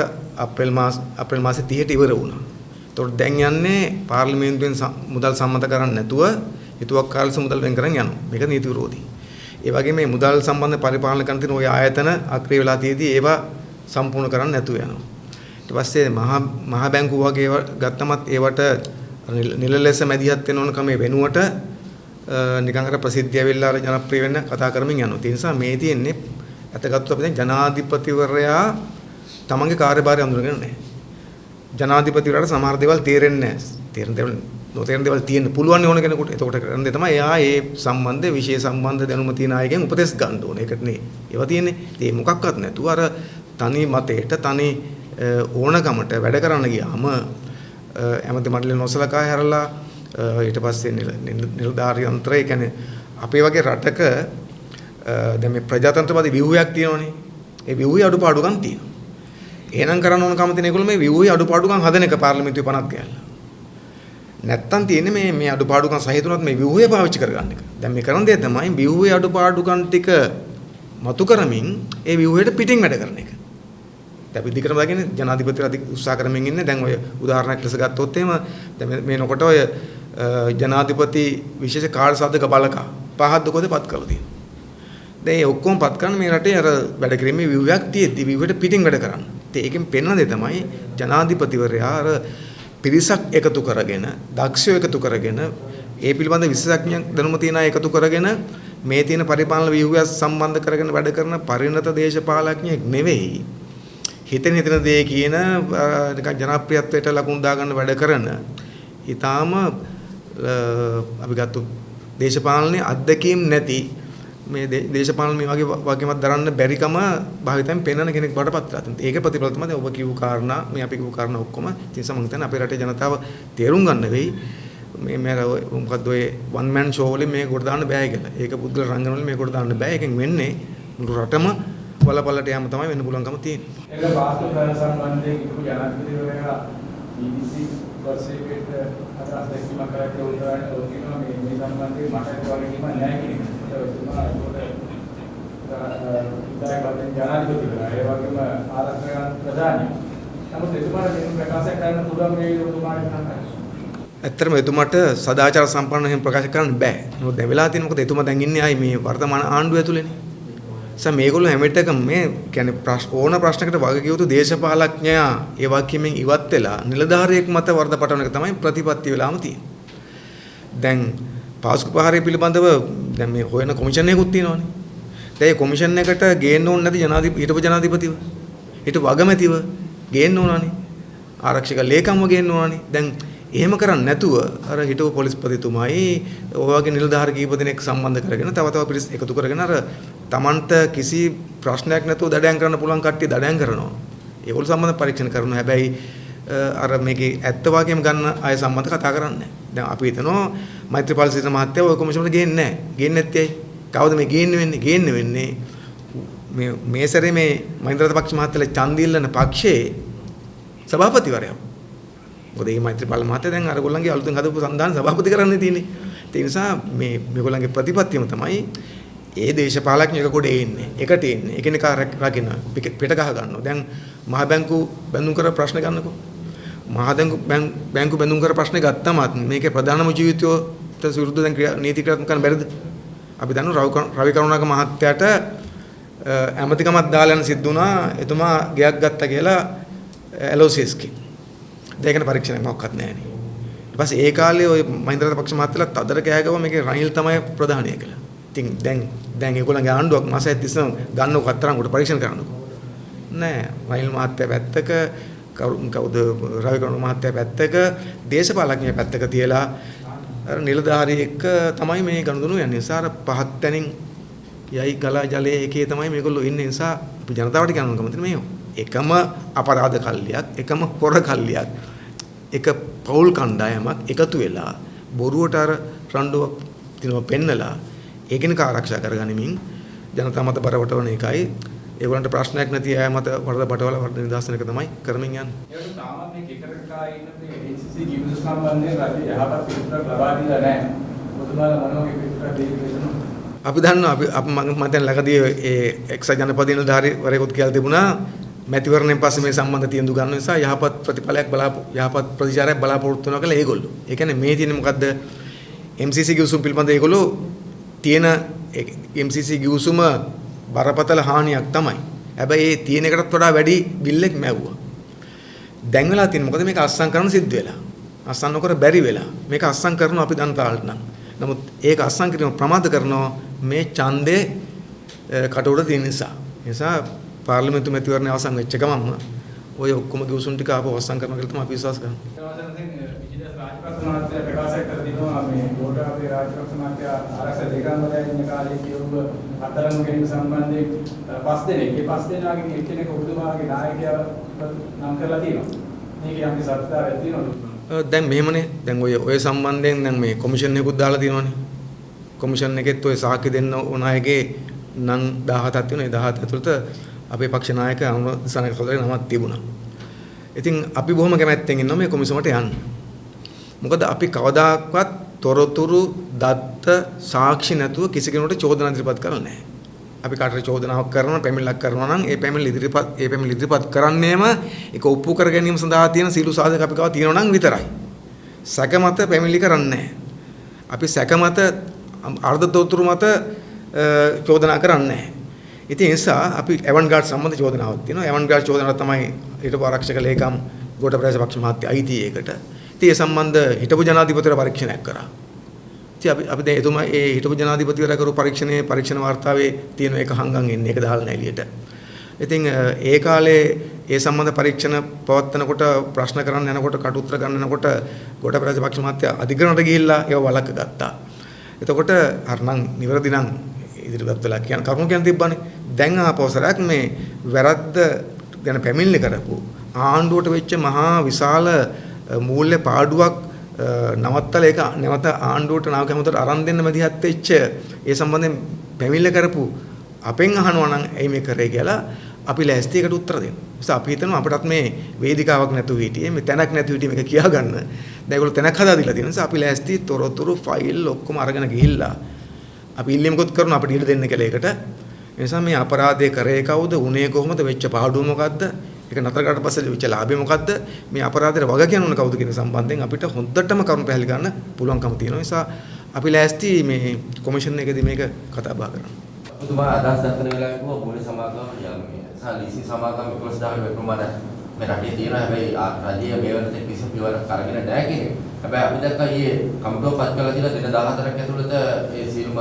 අප්‍රේල් මාසේ 30ට ඉවර වුණා. ඒතකොට දැන් යන්නේ පාර්ලිමේන්තුවෙන් මුදල් සම්මත කරන්නේ නැතුව හිතුවක්කාර ලෙස මුදල් වෙන් කරන් යනවා. මේක නීති විරෝධී. ඒ වගේම මේ මුදල් සම්බන්ධ පරිපාලන කරන තියෙන ওই ආයතන අක්‍රිය වෙලා තියෙදී ඒවා සම්පූර්ණ කරන්න නැතුව යනවා. ඊට පස්සේ මහා බැංකුව වගේ ගත්තමත් ඒවට නිල ලෙස මැදිහත් වෙන ඕන කමේ වෙනුවට නිකන් අර ප්‍රසිද්ධිය වෙලා අර ජනප්‍රිය වෙන්න කතා කරමින් යනවා. ඒ නිසා මේ තියෙන්නේ අතගත්තු අපි දැන් ජනාධිපතිවරයා තමන්ගේ කාර්යභාරය අඳුරගෙන නැහැ. ජනාධිපතිවරයාට සමහර දේවල් තේරෙන්නේ නැහැ. නොතේරෙන දේවල් තියෙන්න පුළුවන් ඕන කෙනෙකුට. එතකොට කරන්නේ තමයි එයා ඒ සම්බන්ධ විශේෂ සම්බන්ධ දැනුම තියෙන අයගෙන් උපදෙස් ගන්න ඕනේ. ඒකට නේ ඒවා තියෙන්නේ. ඒ මොකක්වත් නැතුව අර තනි මතයට තනි ඕනකමට වැඩ කරන්න ගියාම ඇමති මණ්ඩලය නොසලකා හැරලා ඊට පස්සේ නිලධාරී යන්ත්‍රය කියන්නේ අපේ වගේ රටක දැන් මේ ප්‍රජාතන්ත්‍රවාදී ව්‍යුහයක් තියෙනවනේ. ඒ ව්‍යුහයේ අඩුපාඩුකම් තියෙනවා. එහෙනම් කරන්න ඕන කම තියෙන ඒගොල්ලෝ මේ ව්‍යුහයේ අඩුපාඩුකම් හදන එක පාර්ලිමේන්තුවේ 50ක් ගෑල්ලා. නැත්තම් තියෙන්නේ මේ අඩුපාඩුකම් සහිතවත් මේ ව්‍යුහය පාවිච්චි කරගන්න එක. දැන් මේ කරන දේ තමයි ව්‍යුහයේ අඩුපාඩුකම් ටික මතු කරමින් ඒ ව්‍යුහයට පිටින් වැඩ කරන එක. දැන් අපි දිගටම දාගෙන ජනාධිපතිලා උත්සාහ කරමින් ඉන්නේ. දැන් ඔය උදාහරණයක් ලෙස ගත්තොත් එහෙම දැන් මේ නොකොට ඔය ජනාධිපති විශේෂ කාර්යසාධක බලකා පහක් දුකද පත් කරලා තියෙනවා. දැන් ඒ ඔක්කොම පත් කරන මේ රටේ අර වැඩ කිරීමේ ව්‍යුහයක් තියෙද්දි ව්‍යුහයට පිටින් වැඩ කරන්න. ඉතින් ඒකෙන් පෙන්වන දේ තමයි ජනාධිපතිවරයා අර පිරිසක් එකතු කරගෙන, දක්ෂයෝ එකතු කරගෙන, ඒ පිළිබඳ විශේෂඥ දැනුම තියන අය එකතු කරගෙන මේ තියෙන පරිපාලන ව්‍යුහය සම්බන්ධ කරගෙන වැඩ කරන පරිණත දේශපාලඥයෙක් නෙවෙයි. හිතෙන දේ කියන නිකන් ජනප්‍රියත්වයට ලකුණු දාගන්න වැඩ කරන ඊටාම අපි ගත්ත දේශපාලනයේ අත්දැකීම් නැති මේ දේශපාලන මේ වගේමත් දරන්න බැරිකම භාවිතයෙන් පෙන්වන කෙනෙක් බවට පත් වෙලා තියෙනවා. ඒක ප්‍රතිඵල තමයි ඔබ කියපු කාරණා මේ අපි කියපු කාරණා ඔක්කොම ඉතින් මම හිතන්නේ අපේ රටේ ජනතාව තේරුම් ගන්න වෙයි මේ මොකද්ද ඔය වන් මෑන් ෂෝ වලින් මේක කොට දාන්න බෑ කියලා. ඒක පුද්ගල රංගන වලින් මේක කොට දාන්න බෑ. ඒකෙන් වෙන්නේ මුළු රටම වලපලට යෑම තමයි වෙන්න පුළුවන්කම තියෙන්නේ.
ඒක වාස්තු සම්බන්ධයෙන් ඉක්පු ජනාධිපතිවරයා BBC වර්ෂයකට අදහස් දැක්වීමක් කරලා කියනවා මේ සම්බන්ධයෙන් මට වගකීමක් නැහැ කියන එක. එතුමා ඒකට ජනාධිපතිවරයා ඒ වගේම ආරක්ෂක ප්‍රධානී. නමුත් එතුමාට මේ ප්‍රකාශ කරන්න පුළුවන් මේ එතුමාට නැහැ.
ඇත්තටම එතුමාට සදාචාර සම්පන්න හැම ප්‍රකාශ කරන්න බෑ. මොකද දැන් වෙලා තියෙන්නේ මොකද එතුමා දැන් ඉන්නේ ආයි මේ වර්තමාන ආණ්ඩුව ඇතුළේනේ. මේගොල්ලෝ හැම විටකම මේ කියන්නේ ඕන ප්‍රශ්නකට වග කියවතු දේශපාලඥයා ඒ වාක්‍යයෙන් ඉවත් වෙලා නිලධාරියෙක් මත වර්ධ පටවන එක තමයි ප්‍රතිපත්ති වෙලාම තියෙන්නේ. දැන් පාස්කු ප්‍රහාරය පිළිබඳව දැන් මේ හොයන කොමිෂන් එකකුත් තියෙනවානේ. දැන් මේ කොමිෂන් එකට ගේන්න ඕනේ නැති හිටපු ජනාධිපතිව. හිටපු අගමැතිව ගේන්න ඕනනේ. ආරක්ෂක ලේකම්ව ගේන්න ඕනනේ. දැන් එහෙම කරන්නේ නැතුව අර හිටපු පොලිස්පතිතුමයි ඔය වගේ නිලධාරි කීප දෙනෙක් සම්බන්ධ කරගෙන තව පිරිස් එකතු කරගෙන අර Tamanට කිසි ප්‍රශ්නයක් නැතුව දඩයන් කරන්න පුළුවන් කට්ටිය දඩයන් කරනවා. ඒගොල්ලෝ සම්බන්ධ පරීක්ෂණ කරනවා. හැබැයි අර මේකේ ඇත්ත වාක්‍යම ගන්න අය සම්බන්ධ කතා කරන්නේ නැහැ. දැන් අපි හිතනවා මෛත්‍රීපාල සිරිසේන මහත්තයා ඔය කොමිෂන් ගේන්නේ නැහැ. ගේන්නේ නැත්තේ ඇයි? කවුද මේ ගේන්නේ වෙන්නේ? මේ සැරේ මේ මහින්ද රාජපක්ෂ මහත්තයාලා ඡන්දය ඉල්ලන පක්ෂයේ සභාපතිවරයා. මොකද මේ මෛත්‍රීපාල මහත්තයා දැන් අරගොල්ලන්ගේ අලුතෙන් හදපු සංවිධාන සභාපති කරන්න තියෙන්නේ. ඒ නිසා මේගොල්ලන්ගේ ප්‍රතිපත්තියම තමයි ඒ දේශපාලඥයෙක් කොටේ ඉන්නේ. එකට ඉන්නේ. එකිනෙකා රකින්න පිට ගහ ගන්නවා. දැන් මහ බැංකු බැඳුම් කර ප්‍රශ්න ගන්නකෝ. මහ බැංකු බැඳුම් කර ප්‍රශ්න ගත්තම මේකේ ප්‍රධානම ජීවිතයට විරුද්ධ දැන් නීති ක්‍රියාත්මක කරන්න බැරිද? අපි දන්නවා රවි කරුණාක මහත්තයාට ඇමතිකමක් දාලා යන සිද්ධ වුණා. එතුමා ගයක් ගත්තා කියලා LOCSK. දෙයකට පරීක්ෂණයක් මොකක්වත් නැහැ නේ. ඊට පස්සේ ඒ කාලේ ওই මහින්ද රාජපක්ෂ මහත්තයලා තදර කෑගව මේකේ රනිල් තමයි ප්‍රධානිය කියලා. ඉතින් දැන් ඒගොල්ලන්ගේ ආණ්ඩුවක් මාසයක් තිස්සම ගන්නකො අතරම් කොට පරීක්ෂණ කරනකො නෑ රනිල් මහත්තයා පැත්තක කවුද රවි කරුණාක මහත්තයා පැත්තක දේශපාලඥයා පැත්තක තියලා අර නිලධාරියෙක් තමයි මේ ගනුදෙනු යන්නේ. නිසා අර පහත් තැනින් යයි ගලා ජලයේ එකේ තමයි මේගොල්ලෝ ඉන්නේ. නිසා අපි ජනතාවට කියන්න කැමතිනේ මේ එකම අපරාධ කල්ලියක් එකම පොර කල්ලියක් එක පෞල් කණ්ඩායමක් එකතු වෙලා බොරුවට අර රණ්ඩුවක් දිනව පෙන්නලා ඒකිනක ආරක්ෂා කරගනිමින් ජනතා මත බරවටවන එකයි ඒගොල්ලන්ට ප්‍රශ්නයක් නැති අය මත වරද බටවල වර්ධ නිදහසන එක තමයි කරමින් යන්නේ.
ඒකට තාමත් මේ කෙකරකා ඉන්න මේ HCC ගිවිසුම් සම්බන්ධයෙන් රජය යහපත් පිළිතුරක් ලබා දීලා නැහැ. ඔබතුමාලා මොන වගේ පිළිතුරක් දෙන්නද?
අපි දන්නවා අපි මම දැන් ළඟදී ඒ එක්සත් ජනපදයේ නිලධාරීවරයෙකුත් කියලා තිබුණා මැතිවරණයෙන් පස්සේ මේ සම්බන්ධ තීන්දුව ගන්න නිසා යහපත් ප්‍රතිඵලයක් යහපත් ප්‍රතිචාරයක් බලාපොරොත්තු වෙනවා කියලා ඒගොල්ලෝ. ඒ කියන්නේ මේ තියෙන්නේ මොකද්ද? MCC ගිවිසුම් පිළිබඳ ඒගොල්ලෝ තියෙන MCC ගිවිසුම බරපතල හානියක් තමයි. හැබැයි ඒ තියෙන එකටත් වඩා වැඩි බිල්ලක් මැව්වා. දැන් වෙලා තියෙන්නේ මොකද මේක අස්සම් කරන්න සිද්ධ වෙලා. අස්සම් නොකර බැරි වෙලා. මේක අස්සම් කරනවා අපි දන් තාලට නම්. නමුත් ඒක අස්සම් කිරීම ප්‍රමාද කරනවා මේ ඡන්දේ කටුවට තියෙන නිසා. නිසා පාර්ලිමේන්තු මැතිවරණය අවසන් වෙච්ච ගමන්ම ඔය ඔක්කොම ගිවිසුම් ටික ආපහු අවසන් කරනවා කියලා තමයි අපි විශ්වාස කරන්නේ.
රාජපක්ෂ ප්‍රකාශ කර දිනවා මේ ගෝඨාභය රාජපක්ෂ මහත්තයා ආරක්ෂක දෙකන්වලයි ඉන්න කාලේ කියුව අතරම කෙනෙක් සම්බන්ධයෙන් පස් දෙනෙක් ඒ පස් දෙනාගේ එක්කෙනෙක් ඔබතුමාගේ නායකයා නම් කරලා තියෙනවා. මේක යම් සත්‍යාවක් තියෙනවද?
දැන් මෙහෙමනේ දැන් ඔය සම්බන්ධයෙන් දැන් මේ කොමිෂන් එකකුත් දාලා තියෙනවානේ. කොමිෂන් එකෙත් ඔය සාක්ෂි දෙන්න ඕන අයගේ නම් 17ක් තියෙනවා. ඒ 17 ඇතුළත අපේ පක්ෂ නායක අනුර දිසානායක කවුරුගේ නමක් තිබුණා. ඉතින් අපි බොහොම කැමැත්තෙන් ඉන්නවා මේ කොමිසමට යන්න. මොකද අපි කවදාකවත් තොරතුරු දත්ත සාක්ෂි නැතුව කිසි කෙනෙකුට චෝදනා ඉදිරිපත් කරලා නැහැ. අපි කාටට චෝදනාවක් කරනවා පැමිණිල්ලක් කරනවා නම් ඒ පැමිණිල්ල ඉදිරිපත් කරන්නේම ඒක ඔප්පු කර ගැනීම සඳහා තියෙන සීළු සාධක අපි ගාව තියෙනවා නම් විතරයි. සැක මත පැමිණිලි කරන්නේ නැහැ. අපි සැක මත අර්ධ තොරතුරු මත චෝදනා කරන්නේ නැහැ. ඉතින් ඒ නිසා අපි එවන්ගාඩ් සම්බන්ධ චෝදනාවක් තියෙනවා. එවන්ගාඩ් චෝදනාව තමයි හිටපු ආරක්ෂක ලේකම් ගෝඨාභය රාජපක්ෂ මහත්තයා අයිති ඒකට. ඉතින් ඒ සම්බන්ධ හිටපු ජනාධිපතිවරයා පරීක්ෂණයක් කරා. ඉතින් අපි දැන් එතුමා ඒ හිටපු ජනාධිපතිවරයා කරු පරීක්ෂණ වාර්තාවේ තියෙන එක හංගන් එන්නේ ඒක දාලා නැහැ එළියට. ඉතින් ඒ කාලේ ඒ සම්බන්ධ පරීක්ෂණ පවත්වනකොට ප්‍රශ්න කරන්න යනකොට කටුත්තර ගන්න යනකොට ගෝඨාභය රාජපක්ෂ මහත්තයා අධිකරණයට ගිහිල්ලා ඒව වළක්ව ගත්තා. එතකොට හරනම් නිවැරදි නම් ඉදිරියට වෙලා කියන කරුණු කියන තිබ්බනේ. දැන් ආපෝසරයක් මේ වැරද්ද ගැන පැමිණිලි කරපු ආණ්ඩුවට වෙච්ච මහා විශාල මූල්‍ය පාඩුවක් නවත්තලා ඒක නැවත ආණ්ඩුවට නායක හැමතට අරන් දෙන්න මැදිහත් වෙච්ච ඒ සම්බන්ධයෙන් පැමිණිලි කරපු අපෙන් අහනවා නම් එයි මේ කරේ කියලා අපි ලෑස්ති එකට උත්තර දෙන්න. නිසා අපි හිතනවා අපිටත් මේ වේදිකාවක් නැතුව හිටියේ මේ තැනක් නැතුව හිටියේ මේක කියා ගන්න. දැන් ඒගොල්ලෝ තැනක් හදා දීලා තියෙන නිසා අපි ලෑස්ති තොරතුරු ෆයිල් ඔක්කොම අරගෙන ගිහිල්ලා අපි ඉල්ලීමකුත් කරනවා අපිට ඉඩ දෙන්න කියලා ඒකට. ඒ නිසා මේ අපරාධය කරේ කවුද? උනේ කොහොමද? වෙච්ච පාඩුව මොකද්ද? ඒක නතර කරලා පස්සේ වෙච්ච ලාභය මොකද්ද? මේ අපරාධයට වග කියන්න කවුද කියන සම්බන්ධයෙන් අපිට හොඳටම කරුණු පැහැදිලි ගන්න පුළුවන්කම තියෙනවා. නිසා අපි ලෑස්ති මේ කොමිෂන් එකේදී මේක කතා බහ කරන්න.
ඔබතුමා අදහස් දක්වන වෙලාවේ කොහොම මූල්‍ය සමාගම යන්නේ සාලිසි සමාගම 11000 ප්‍රමාණය මේ රටේ තියෙනවා. හැබැයි රජයේ මේ වෙනතේ කිසිම පියවරක් අරගෙන නැහැ කියන්නේ. හැබැයි අපි දැක්කා ඊයේ කමිටුවක් පත් කළා කියලා දින 14ක් ඇතුළත ඒ සියලුම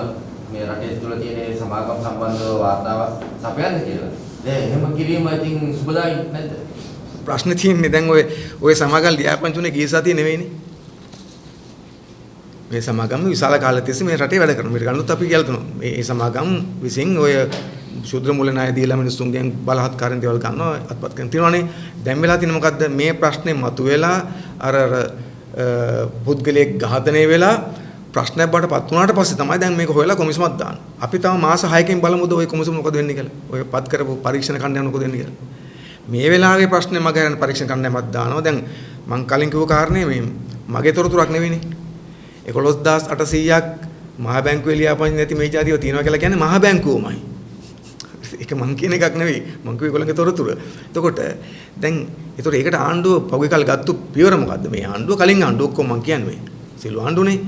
මේ රටේ තුල තියෙන සමාගම් සම්බන්ධව වාර්තාව සපයන්න කියලා. දැන් එහෙම කිරීම ඉතින් සුබදායි නැද්ද?
ප්‍රශ්නේ තියෙන්නේ දැන් ඔය සමාගම් ලියාපදිංචුනේ ගිය සතියේ නෙවෙයිනේ. මේ සමාගම් විශාල කාලයක් තිස්සේ මේ රටේ වැඩ කරනවා. මේක ගන්නොත් අපි කියලා තුනවා. මේ සමාගම් විසින් ඔය ශුද්‍ර මූල්‍ය ණය දීලා මිනිස්සුන්ගෙන් බලහත්කාරයෙන් දේවල් ගන්නවා අත්පත් කරන තියෙනවානේ. දැන් වෙලා තියෙන මොකද්ද? මේ ප්‍රශ්නේ මතුවෙලා අර පුද්ගලයෙක් ඝාතනය වෙලා ප්‍රශ්නයක් බාටපත් වුණාට පස්සේ තමයි දැන් මේක හොයලා කොමිසමක් දාන්න. අපි තව මාස 6කින් බලමුද ඔය කොමිසම මොකද වෙන්නේ කියලා. ඔය පත් කරපු පරීක්ෂණ කණ්ඩායම මොකද වෙන්නේ කියලා. මේ වෙලාවේ ප්‍රශ්නේ මග හැරෙන පරීක්ෂණ කණ්ඩායමක් දානවා. දැන් මං කලින් කිව්ව කාරණේ මේ මගේ තොරතුරක් නෙවෙයිනේ. 11800ක් මහ බැංකුවේ ලියාපදිංචි නැති මේ ජාතිව තියෙනවා කියලා කියන්නේ මහ බැංකුවමයි. ඒක මං කියන එකක් නෙවෙයි. මං කිව්වේ ඒගොල්ලන්ගේ තොරතුර. එතකොට දැන් ඒකට ආණ්ඩුව පහුගිය කාලේ ගත්තු පියවර මොකද්ද? මේ ආණ්ඩුව කලින් ආණ්ඩුව ඔක්කොම මං කියන්නේ. සිළු ආණ්ඩුවනේ.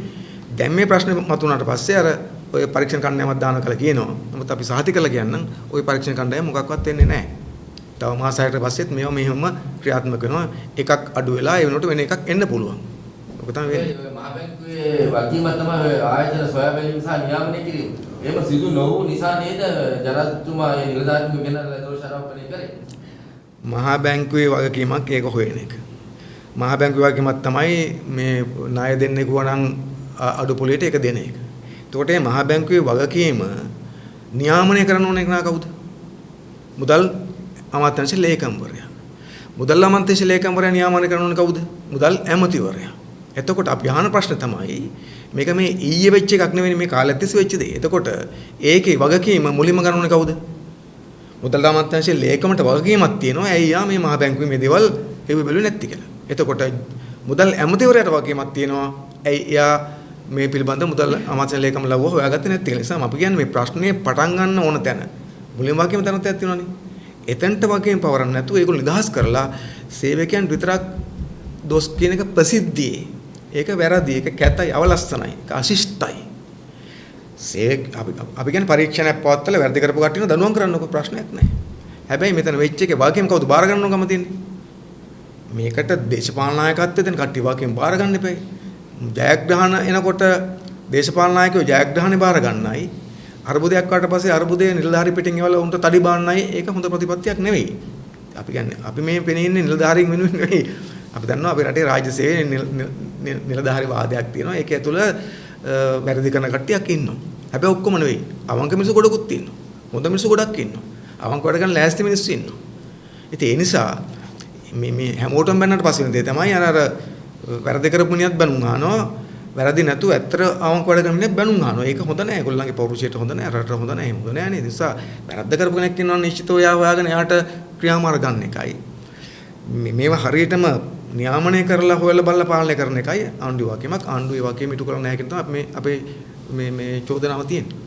දැන් මේ ප්‍රශ්නේ මතුණාට පස්සේ අර ඔය පරීක්ෂණ කණ්ඩායමක් දානවා කියලා කියනවා. නමුත් අපි සාහිත්‍ය කරලා කියන්නම් ඔය පරීක්ෂණ කණ්ඩායම මොකක්වත් වෙන්නේ නැහැ. තව මාස 6කට පස්සෙත් මේවා මෙහෙම ක්‍රියාත්මක වෙනවා. එකක් අඩු වෙලා ඒ වෙනකොට වෙන එකක් එන්න පුළුවන්. ඔක තමයි වෙන්නේ.
මහ බැංකුවේ වගකීම තමයි ආයතන සොයා බැලීම සහ නියාමනය කිරීම. එහෙම සිදු නොවු නිසා නේද ජනාධිපතිතුමා මේ නිලධාරීන්ගේ ගෙනල්ලා දෝෂාරෝපණය කරේ?
මහ බැංකුවේ වගකීමක් ඒක හොයන එක. මහ බැංකුවේ වගකීමක් තමයි මේ ණය දෙන්නේ ගුවනම් අඩු පොලියට ඒක දෙන එක. එතකොට මේ මහ බැංකුවේ වගකීම නියාමනය කරන්න ඕන එක නා කවුද? මුදල් අමාත්‍යාංශ ලේකම්වරයා. මුදල් අමාත්‍යාංශ ලේකම්වරයා නියාමනය කරන්න ඕන කවුද? මුදල් ඇමතිවරයා. එතකොට අපි අහන ප්‍රශ්න තමයි මේක මේ ඊයේ වෙච්ච එකක් නෙවෙයි මේ කාලෙත් තිස්සේ වෙච්ච දේ. එතකොට ඒකේ වගකීම මුලින්ම ගන්න ඕනේ කවුද? මුදල් අමාත්‍යාංශයේ ලේකමට වගකීමක් තියෙනවා. ඇයි යා මේ මහ බැංකුවේ මේ දේවල් හෙව්ව බැලුවේ නැති කියලා. එතකොට මුදල් ඇමතිවරයාට වගකීමක් තියෙනවා. ඇයි යා මේ පිළිබඳ මුදල් අමාත්‍යාංශ ලේකම ලව්ව හොයාගත්තේ නැති කියලා. නිසා අපි කියන්නේ මේ ප්‍රශ්නේ පටන් ගන්න ඕන තැන මුලින්ම වගකීම තැනක් තියෙනවානේ. එතනට වගකීම පවරන්න නැතුව ඒගොල්ලෝ නිදහස් කරලා සේවකයන් විතරක් දොස් කියන එක ප්‍රසිද්ධියේ ඒක වැරදි ඒක කැතයි අවලස්සනයි ඒක අශිෂ්ටයි අපි කියන්නේ පරීක්ෂණයක් පවත්වලා වැරදි කරපු කට්ටියන දඬුවම් කරන්නකො ප්‍රශ්නයක් නැහැ. හැබැයි මෙතන වෙච්ච එකේ වාක්‍යම කවුද බාර ගන්නව ගම තියෙන්නේ? මේකට දේශපාලන නායකත්වයෙන් දෙන කට්ටිය වාක්‍යම බාර ගන්න එපා. ජයග්‍රහණ එනකොට දේශපාලන නායකයෝ ජයග්‍රහණේ බාර ගන්නයි අර්බුදයක් වඩට පස්සේ අර්බුදයේ නිලධාරී පිටින් එවලා උන්ට තඩි බාන්නයි ඒක හොඳ ප්‍රතිපත්තියක් නෙවෙයි. අපි කියන්නේ අපි මේ පෙනේ ඉන්නේ නිලධාරීන් වෙනුවෙන් නෙවෙයි. අපි දන්නවා අපේ රටේ රාජ්‍ය සේවයේ නිලධාරී වාදයක් තියෙනවා. ඒක ඇතුළ වැරදි කරන කට්ටියක් ඉන්නවා. හැබැයි ඔක්කොම නෙවෙයි. අවංක මිනිස්සු ගොඩකුත් ඉන්නවා. හොඳ මිනිස්සු ගොඩක් ඉන්නවා. අවංක වැඩ කරන ලෑස්ති මිනිස්සු ඉන්නවා. ඉතින් ඒ නිසා මේ හැමෝටම බැන්නට පස්සේ වෙන දේ තමයි අර වැරදි කරපු මිනිහත් බැනුම් අහනවා. වැරදි නැතුව ඇත්තට අවංක වැඩ කරන මිනිහත් බැනුම් අහනවා. ඒක හොඳ නැහැ. ඒගොල්ලන්ගේ පෞරුෂයට හොඳ නැහැ. රටට හොඳ නැහැ. හොඳ නැහැ නේද? ඒ නිසා වැරද්ද කරපු කෙනෙක් ඉන්නවා නිශ්චිතව යා හොයාගෙන එයාට ක්‍රියාමාර්ග ගන්න එකයි. මේවා හරියටම නියාමනය කරලා හොයලා බලලා පාලනය කරන එකයි ආණ්ඩුවේ වගකීමක්. ආණ්ඩුවේ වගකීම ඉටු කරලා නැහැ කියන තමයි අපේ මේ චෝදනාව තියෙන්නේ.